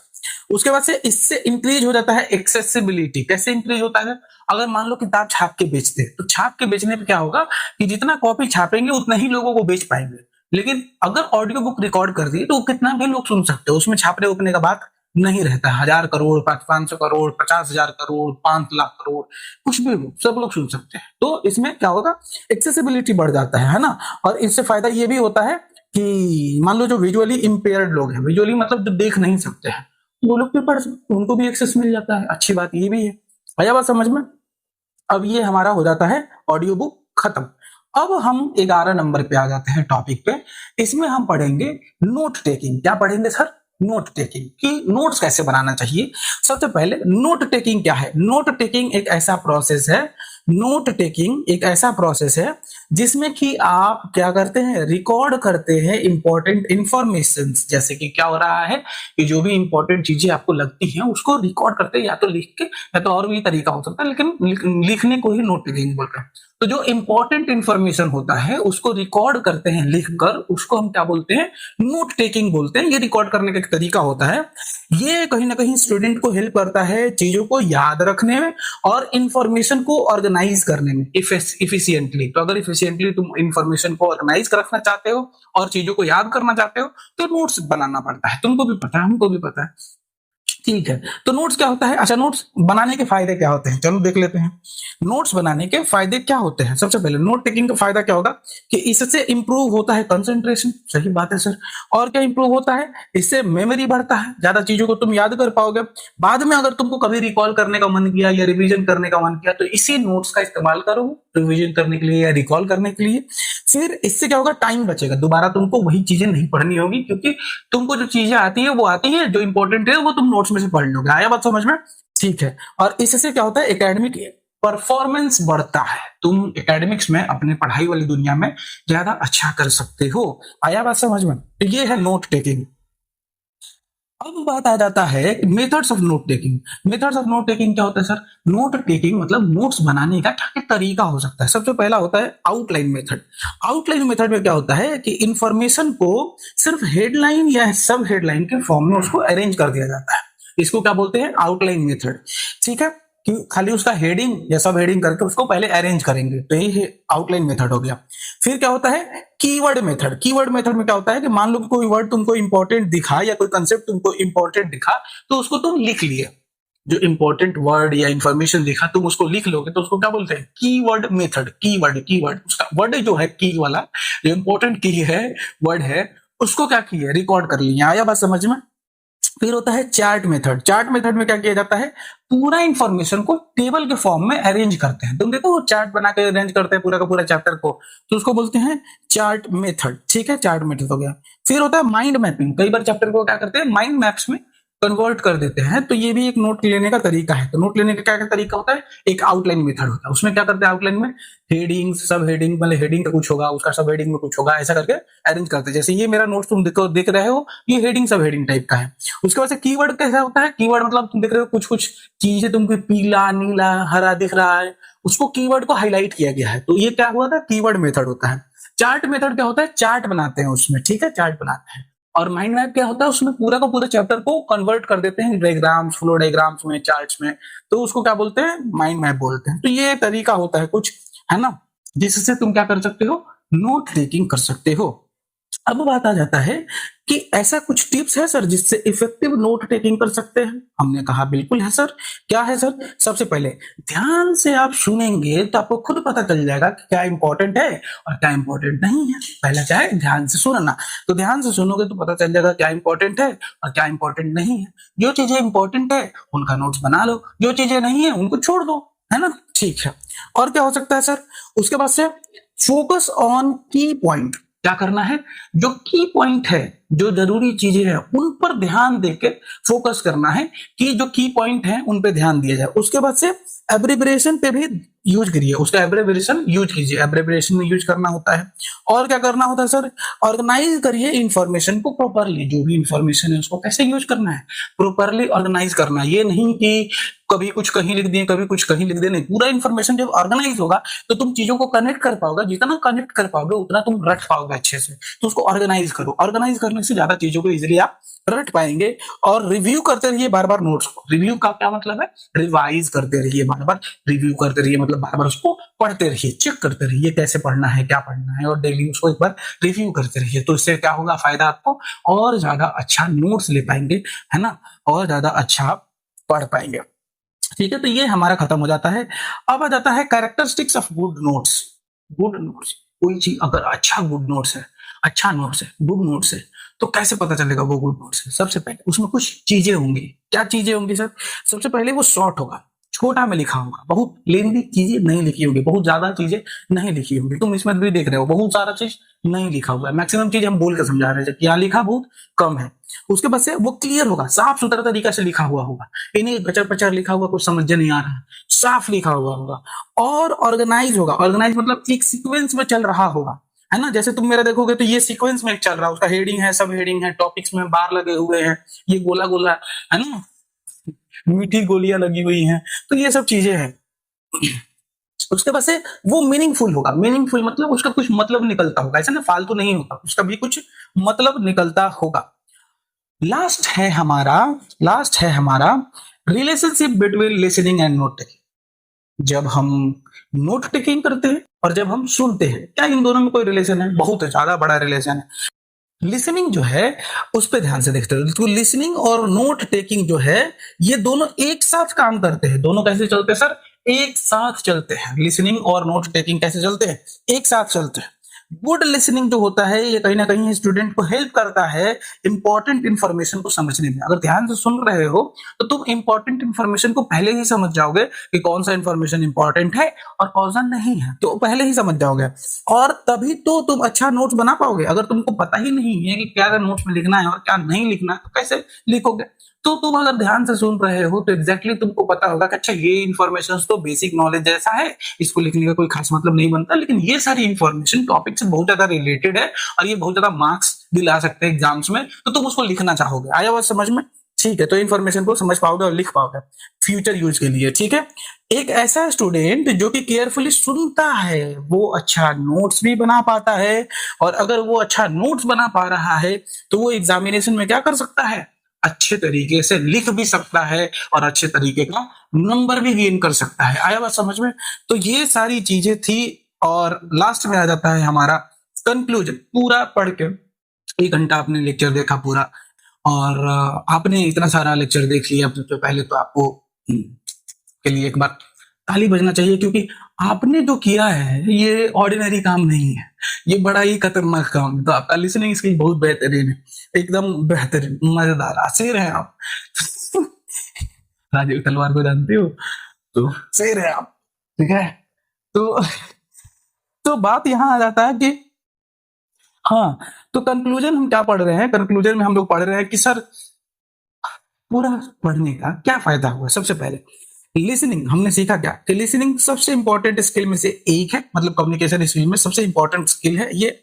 उसके बाद से इससे इंक्रीज हो जाता है एक्सेसिबिलिटी। कैसे इंक्रीज होता है? अगर मान लो किताब छाप के बेचते हैं, तो छाप के बेचने पे क्या होगा कि जितना कॉपी छापेंगे उतना ही लोगों को बेच पाएंगे। लेकिन अगर ऑडियो बुक रिकॉर्ड कर दी तो कितना भी लोग सुन सकते हो, उसमें छापने उपने का बात नहीं रहता। 1,000 करोड़, 500 करोड़, 50,000 करोड़, 5 लाख करोड़, कुछ भी हो, सब लोग सुन सकते हैं। तो इसमें क्या होगा, एक्सेसिबिलिटी बढ़ जाता है ना। और इससे फायदा ये भी होता है कि मान लो जो विजुअली इंपेयर्ड लोग हैं, विजुअली मतलब जो देख नहीं सकते हैं, वो लोग भी पढ़ सकते, उनको भी एक्सेस मिल जाता है। अच्छी बात ये भी है। आया बात समझ में? अब ये हमारा हो जाता है ऑडियो बुक खत्म। अब हम 11 नंबर पे आ जाते हैं टॉपिक पे। इसमें हम पढ़ेंगे नोट टेकिंग। क्या पढ़ेंगे सर? नोट टेकिंग, कि नोट्स कैसे बनाना चाहिए। सबसे पहले नोट टेकिंग क्या है? नोट टेकिंग एक ऐसा प्रोसेस है, नोट टेकिंग एक ऐसा प्रोसेस है जिसमें कि आप क्या करते हैं, रिकॉर्ड करते हैं इंपॉर्टेंट इंफॉर्मेशन। जैसे कि क्या हो रहा है कि जो भी इंपॉर्टेंट चीजें आपको लगती हैं उसको रिकॉर्ड करते हैं, या तो लिख के, या तो और भी तरीका हो सकता है, लेकिन लिखने को ही नोट टेकिंग बोलते हैं। तो जो इंपॉर्टेंट इंफॉर्मेशन होता है उसको रिकॉर्ड करते हैं लिखकर, उसको हम क्या बोलते हैं, नोट टेकिंग बोलते हैं। ये रिकॉर्ड करने का एक तरीका होता है। ये कहीं ना कहीं स्टूडेंट को हेल्प करता है चीजों को याद रखने में और इंफॉर्मेशन को ऑर्गेनाइज करने में इफिशियंटली। तो अगर इफिशियंटली तुम इंफॉर्मेशन को ऑर्गेनाइज रखना चाहते हो और चीजों को याद करना चाहते हो तो नोट्स बनाना पड़ता है। तुमको भी पता है, हमको भी पता है। ठीक है, तो नोट्स क्या होता है? अच्छा, नोट्स बनाने के फायदे क्या होते हैं, चलो देख लेते हैं। नोट्स बनाने के फायदे क्या होते हैं? सबसे पहले नोट टेकिंग का फायदा क्या होगा कि इससे इंप्रूव होता है कंसंट्रेशन। सही बात है सर। और क्या इंप्रूव होता है? इससे मेमोरी बढ़ता है, ज्यादा चीजों को तुम याद कर पाओगे। बाद में अगर तुमको कभी रिकॉल करने का मन किया या रिवीजन करने का मन किया तो इसी नोट्स का इस्तेमाल करो रिवीजन करने के लिए या रिकॉल करने के लिए। फिर इससे क्या होगा? टाइम बचेगा, दोबारा तुमको वही चीजें नहीं पढ़नी होगी, क्योंकि तुमको जो चीजें आती है वो आती है, जो इंपॉर्टेंट है वो तुम नोट्स में से पढ़ लोगे। आया बात समझ में? ठीक है। और इससे क्या होता है? एकेडमिक परफॉर्मेंस बढ़ता है, तुम एकेडमिक्स में अपने पढ़ाई वाली दुनिया में ज्यादा अच्छा कर सकते हो। आया बात समझ में? तो ये है नोट टेकिंग। अब बात आ जाता है methods of note taking. Methods of note taking क्या होता है सर? नोट टेकिंग मतलब नोट्स बनाने का क्या क्या तरीका हो सकता है। सबसे पहला होता है आउटलाइन मेथड। आउटलाइन मेथड में क्या होता है कि इंफॉर्मेशन को सिर्फ हेडलाइन या सब हेडलाइन के फॉर्म में उसको अरेंज कर दिया जाता है। इसको क्या बोलते हैं? Outline method. ठीक है, कि खाली उसका हेडिंग या सब हेडिंग करके उसको पहले अरेंज करेंगे, तो यही आउटलाइन मेथड हो गया। फिर क्या होता है? Keyword method. कीवर्ड मेथड में क्या होता है कि मान लो कि कोई वर्ड तुमको इंपॉर्टेंट दिखा या कोई कंसेप्ट तुमको इंपॉर्टेंट दिखा, तो उसको तुम लिख लिए। जो इंपॉर्टेंट वर्ड या इंफॉर्मेशन दिखा तुम उसको लिख लोगे, तो उसको क्या बोलते हैं? Keyword method. कीवर्ड उसका वर्ड जो है की वाला, जो इंपॉर्टेंट की है वर्ड है, उसको क्या किया? रिकॉर्ड कर लिया। आया बात समझ में? फिर होता है चार्ट मेथड। चार्ट मेथड में क्या किया जाता है? पूरा इंफॉर्मेशन को टेबल के फॉर्म में अरेंज करते हैं। तुम देखो वो चार्ट बना के अरेंज करते हैं पूरा का पूरा चैप्टर को, तो उसको बोलते हैं चार्ट मेथड। ठीक है, चार्ट मेथड हो गया। फिर होता है माइंड मैपिंग। कई बार चैप्टर को क्या करते हैं? माइंड मैप्स में कन्वर्ट कर देते हैं, तो ये भी एक नोट लेने का तरीका है। तो नोट लेने का क्या क्या तरीका होता है? एक आउटलाइन मेथड होता है, उसमें क्या करते हैं? आउटलाइन में हेडिंग सब हेडिंग, मतलब हेडिंग का कुछ होगा, उसका सब हेडिंग में कुछ होगा, ऐसा करके अरेंज करते हैं। जैसे ये मेरा नोट तुम देख रहे हो, ये हेडिंग सब हेडिंग टाइप का है। उसके बाद से कीवर्ड कैसा होता है? कीवर्ड मतलब तुम देख रहे हो कुछ कुछ चीजें तुमको पीला नीला हरा दिख रहा है, उसको कीवर्ड को हाईलाइट किया गया है, तो ये क्या हुआ था? कीवर्ड मेथड होता है। चार्ट मेथड क्या होता है? चार्ट बनाते हैं उसमें। ठीक है, चार्ट बनाते हैं। और माइंड मैप क्या होता है? उसमें पूरा का पूरा चैप्टर को कन्वर्ट कर देते हैं डायग्राम्स, फ्लो डायग्राम्स में, चार्ट्स में, तो उसको क्या बोलते हैं? माइंड मैप बोलते हैं। तो ये तरीका होता है कुछ, है ना, जिससे तुम क्या कर सकते हो? नोट टेकिंग कर सकते हो। अब बात आ जाता है कि ऐसा कुछ टिप्स है सर जिससे इफेक्टिव नोट टेकिंग कर सकते हैं? हमने कहा बिल्कुल है सर। क्या है सर? सबसे पहले ध्यान से आप सुनेंगे तो आपको खुद पता चल जाएगा कि क्या इंपॉर्टेंट है और क्या इंपॉर्टेंट नहीं है। पहला क्या है? ध्यान से सुनना। तो ध्यान से सुनोगे तो पता चल जाएगा क्या इंपॉर्टेंट है और क्या इंपॉर्टेंट नहीं है। जो चीजें इंपॉर्टेंट है उनका नोट्स बना लो, जो चीजें नहीं है उनको छोड़ दो, है ना। ठीक है, और क्या हो सकता है सर? उसके बाद से फोकस ऑन की पॉइंट। क्या करना है? जो की पॉइंट है, जो जरूरी चीजें हैं, उन पर ध्यान देके फोकस करना है कि जो की पॉइंट है उन पे ध्यान दिया जाए। उसके बाद से एब्रिविएशन पे भी यूज करिए, उसका एब्रिविएशन यूज कीजिए, एब्रिविएशन में यूज करना होता है। और क्या करना होता है सर? ऑर्गेनाइज करिए इंफॉर्मेशन को प्रॉपरली। जो भी इंफॉर्मेशन है उसको कैसे यूज करना है? प्रॉपरली ऑर्गेनाइज करना है। ये नहीं कि कभी कुछ कहीं लिख दिए, कभी कुछ कहीं लिख दिए, नहीं। पूरा इंफॉर्मेशन जब ऑर्गेनाइज होगा तो तुम चीजों को कनेक्ट कर पाओगे, जितना कनेक्ट कर पाओगे उतना तुम रख पाओगे अच्छे से। तो उसको ऑर्गेनाइज करो। ऑर्गेनाइज करने से ज्यादा चीजों को इजिली आप रट पाएंगे। और रिव्यू करते रहिए बार बार नोट्स को। रिव्यू का क्या मतलब है? रिवाइज करते रहिए बार बार, रिव्यू करते रहिए मतलब बार बार उसको पढ़ते रहिए, चेक करते रहिए कैसे पढ़ना है, क्या पढ़ना है, और डेली उसको एक बार रिव्यू करते रहिए। तो इससे क्या होगा फायदा आपको? और ज्यादा अच्छा नोट्स ले पाएंगे, है ना, और ज्यादा अच्छा पढ़ पाएंगे। ठीक है, तो ये हमारा खत्म हो जाता है। अब आ जाता है characteristics of good notes. Good notes, कोई चीज अगर अच्छा गुड नोट्स है, अच्छा नोट्स है, गुड नोट्स है, तो कैसे पता चलेगा वो गुड नोट्स है? सबसे पहले उसमें कुछ चीजें होंगी। क्या चीजें होंगी सर? सबसे पहले वो शॉर्ट होगा, छोटा में लिखा होगा, बहुत लेंदी चीजें नहीं लिखी होगी, बहुत ज्यादा चीजें नहीं लिखी होंगी। तुम इसमें भी देख रहे हो बहुत सारा चीज नहीं लिखा हुआ है, मैक्सिमम चीज हम बोल के समझा रहे हैं कि यहाँ लिखा बहुत कम है। उसके बाद से वो क्लियर होगा, साफ सुथरा तरीका से लिखा हुआ होगा, इन्हीं गचर पचर लिखा हुआ कुछ समझ नहीं आ रहा है, साफ लिखा हुआ होगा। और ऑर्गेनाइज होगा। ऑर्गेनाइज मतलब एक सीक्वेंस में चल रहा होगा, है ना। जैसे तुम मेरा देखोगे तो ये सीक्वेंस में चल रहा है, उसका हेडिंग है, सब हेडिंग है, टॉपिक्स में बार लगे हुए हैं, ये गोला गोला, है ना, मीठी गोलियां लगी हुई हैं, तो ये सब चीजें हैं। उसके बाद से वो मीनिंगफुल होगा। मीनिंगफुल मतलब उसका कुछ मतलब निकलता होगा, ऐसा ना फालतू नहीं होगा, उसका भी कुछ मतलब निकलता होगा। लास्ट है हमारा relationship between listening and note taking. जब हम नोट टेकिंग करते हैं और जब हम सुनते हैं, क्या इन दोनों में कोई रिलेशन है? बहुत ज्यादा बड़ा रिलेशन है। लिसनिंग जो है उस पे ध्यान से देखते रहो। तो लिसनिंग और नोट टेकिंग जो है ये दोनों एक साथ काम करते हैं। दोनों कैसे चलते हैं सर? एक साथ चलते हैं। लिसनिंग और नोट टेकिंग कैसे चलते हैं? एक साथ चलते हैं। गुड लिसनिंग जो होता है ये कहीं ना कहीं स्टूडेंट को हेल्प करता है इंपॉर्टेंट इंफॉर्मेशन को समझने में। अगर ध्यान से सुन रहे हो तो तुम इंपॉर्टेंट इंफॉर्मेशन को पहले ही समझ जाओगे कि कौन सा इंफॉर्मेशन इंपॉर्टेंट है और कौन सा नहीं है, तो पहले ही समझ जाओगे और तभी तो तुम अच्छा नोट्स बना पाओगे। अगर तुमको पता ही नहीं है कि क्या नोट्स में लिखना है और क्या नहीं लिखना है तो कैसे लिखोगे? तो तुम अगर ध्यान से सुन रहे हो तो एग्जैक्टली तुमको पता होगा कि अच्छा ये इन्फॉर्मेशन तो बेसिक नॉलेज जैसा है, इसको लिखने का कोई खास मतलब नहीं बनता, लेकिन ये सारी इन्फॉर्मेशन टॉपिक से बहुत ज्यादा रिलेटेड है और ये बहुत ज्यादा मार्क्स दिला सकते हैं एग्जाम्स में, तो तुम उसको लिखना चाहोगे। आया बात समझ में? ठीक है, तो इन्फॉर्मेशन को समझ पाओगे और लिख पाओगे फ्यूचर यूज के लिए। ठीक है, एक ऐसा स्टूडेंट जो कि केयरफुली सुनता है वो अच्छा नोट्स भी बना पाता है, और अगर वो अच्छा नोट्स बना पा रहा है तो वो एग्जामिनेशन में क्या कर सकता है? अच्छे तरीके से लिख भी सकता है और अच्छे तरीके का नंबर भी गेन कर सकता है। आया बात समझ में? तो ये सारी चीजें थी और लास्ट में आ जाता है हमारा कंक्लूजन। पूरा पढ़ के 1 घंटा आपने लेक्चर देखा पूरा, और आपने इतना सारा लेक्चर देख लिया, सबसे पहले तो आपको के लिए एक बार ताली बजना चाहिए, क्योंकि आपने जो किया है ये ऑर्डिनरी काम नहीं है, ये बड़ा ही खतरनाक काम है। तो आपका लिसनिंग स्किल बहुत बेहतरीन है, एकदम बेहतरीन, मजेदार शेर है आप। राजीव तलवार को जानते हो? तो शेर है आप। ठीक है, तो बात यहाँ आ जाता है कि हाँ, तो कंक्लूजन हम क्या पढ़ रहे हैं? कंक्लूजन में हम लोग पढ़ रहे हैं कि सर पूरा पढ़ने का क्या फायदा हुआ। सबसे पहले लिसनिंग हमने सीखा क्या कि लिसनिंग सबसे इंपॉर्टेंट स्किल में से एक है, मतलब कम्युनिकेशन स्किल में सबसे इंपॉर्टेंट स्किल है ये।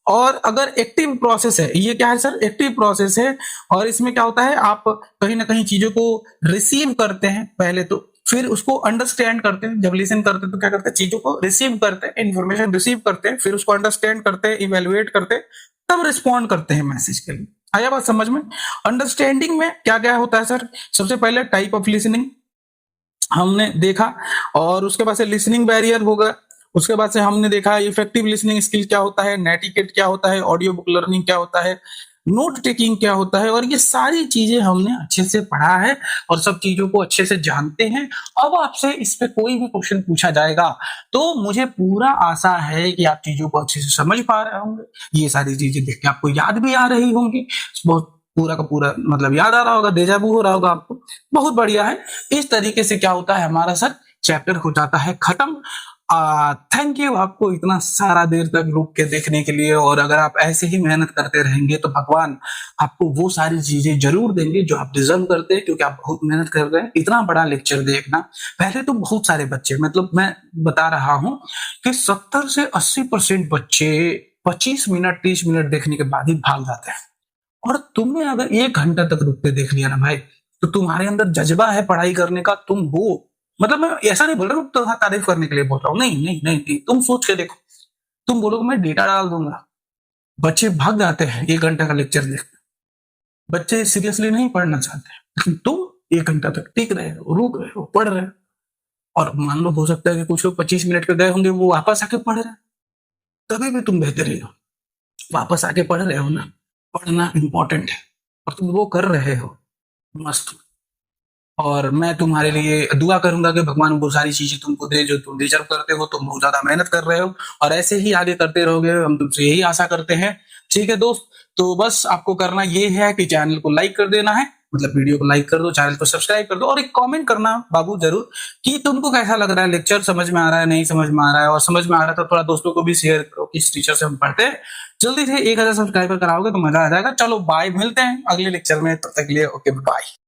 और अगर एक्टिव प्रोसेस है, ये क्या है सर? एक्टिव प्रोसेस है, और इसमें क्या होता है आप कहीं ना कहीं चीजों को रिसीव करते हैं पहले, तो फिर उसको अंडरस्टैंड करते हैं। जब लिसन करते हैं तो क्या करते हैं? चीजों को रिसीव करते हैं, इन्फॉर्मेशन रिसीव करते हैं, फिर उसको अंडरस्टैंड करते हैं, इवेलुएट करते हैं, तब रिस्पॉन्ड करते हैं मैसेज के लिए। आया बात समझ में? अंडरस्टैंडिंग में क्या क्या होता है सर? सबसे पहले टाइप ऑफ लिसनिंग हमने देखा, और उसके बाद से लिसनिंग बैरियर होगा, उसके बाद से हमने देखा इफेक्टिव लिसनिंग स्किल क्या होता है, नेटिकेट क्या होता है, ऑडियो बुक लर्निंग क्या होता है, नोट टेकिंग क्या होता है, और ये सारी चीजें हमने अच्छे से पढ़ा है और सब चीजों को अच्छे से जानते हैं। अब आपसे इस पे कोई भी क्वेश्चन पूछा जाएगा तो मुझे पूरा आशा है कि आप चीजों को अच्छे से समझ पा रहे होंगे, ये सारी चीजें देख के आपको याद भी आ रही होंगी, बहुत पूरा का पूरा मतलब याद आ रहा होगा, डेजावू हो रहा होगा आपको। बहुत बढ़िया है। इस तरीके से क्या होता है हमारा सर चैप्टर हो जाता है खत्म। थैंक यू आपको इतना सारा देर तक रुक के देखने के लिए, और अगर आप ऐसे ही मेहनत करते रहेंगे तो भगवान आपको वो सारी चीजें जरूर देंगे जो आप डिजर्व करते हैं, क्योंकि आप बहुत मेहनत कर रहे हैं। इतना बड़ा लेक्चर देखना, पहले तो बहुत सारे बच्चे, मतलब मैं बता रहा हूं कि 70 से 80% बच्चे 25 मिनट 30 मिनट देखने के बाद ही भाग जाते हैं, और तुमने अगर 1 घंटा तक रुक के देख लिया ना भाई, तो तुम्हारे अंदर जज्बा है पढ़ाई करने का, तुम हो। मतलब मैं ऐसा नहीं बोल रहा हूँ तो हाँ तारीफ करने के लिए बोल रहा हूँ, नहीं नहीं नहीं, नहीं। तुम सोच के देखो, तुम बोलोगे मैं डेटा डाल दूंगा, बच्चे भाग जाते हैं 1 घंटा का लेक्चर देख। बच्चे सीरियसली नहीं पढ़ना चाहते, लेकिन तुम 1 घंटा तक टिक रहे हो, रुक रहे हो, पढ़ रहे हो। और मान लो हो सकता है कि कुछ लोग 25 मिनट के गए होंगे, वो वापस आके पढ़ रहे हैं, तभी भी तुम बेहतर हो। वापस आके पढ़ रहे हो ना, पढ़ना इंपॉर्टेंट है और तुम वो कर रहे हो, मस्त। और मैं तुम्हारे लिए दुआ करूंगा कि भगवान वो सारी चीजें तुमको दे जो तुम डिजर्व करते हो। तुम बहुत ज्यादा मेहनत कर रहे हो और ऐसे ही आगे करते रहोगे, हम तुमसे यही आशा करते हैं। ठीक है दोस्त, तो बस आपको करना ये है कि चैनल को लाइक कर देना है, मतलब वीडियो को लाइक कर दो, चैनल को सब्सक्राइब कर दो, और एक कमेंट करना बाबू जरूर कि तुमको कैसा लग रहा है लेक्चर, समझ में आ रहा है नहीं समझ में आ रहा है, और समझ में आ रहा है तो थोड़ा दोस्तों को भी शेयर करो कि इस टीचर से हम पढ़ते हैं। जल्दी से 1000 सब्सक्राइबर कराओगे तो मजा आ जाएगा। चलो बाय, मिलते हैं अगले लेक्चर में, तब तक के लिए ओके बाय।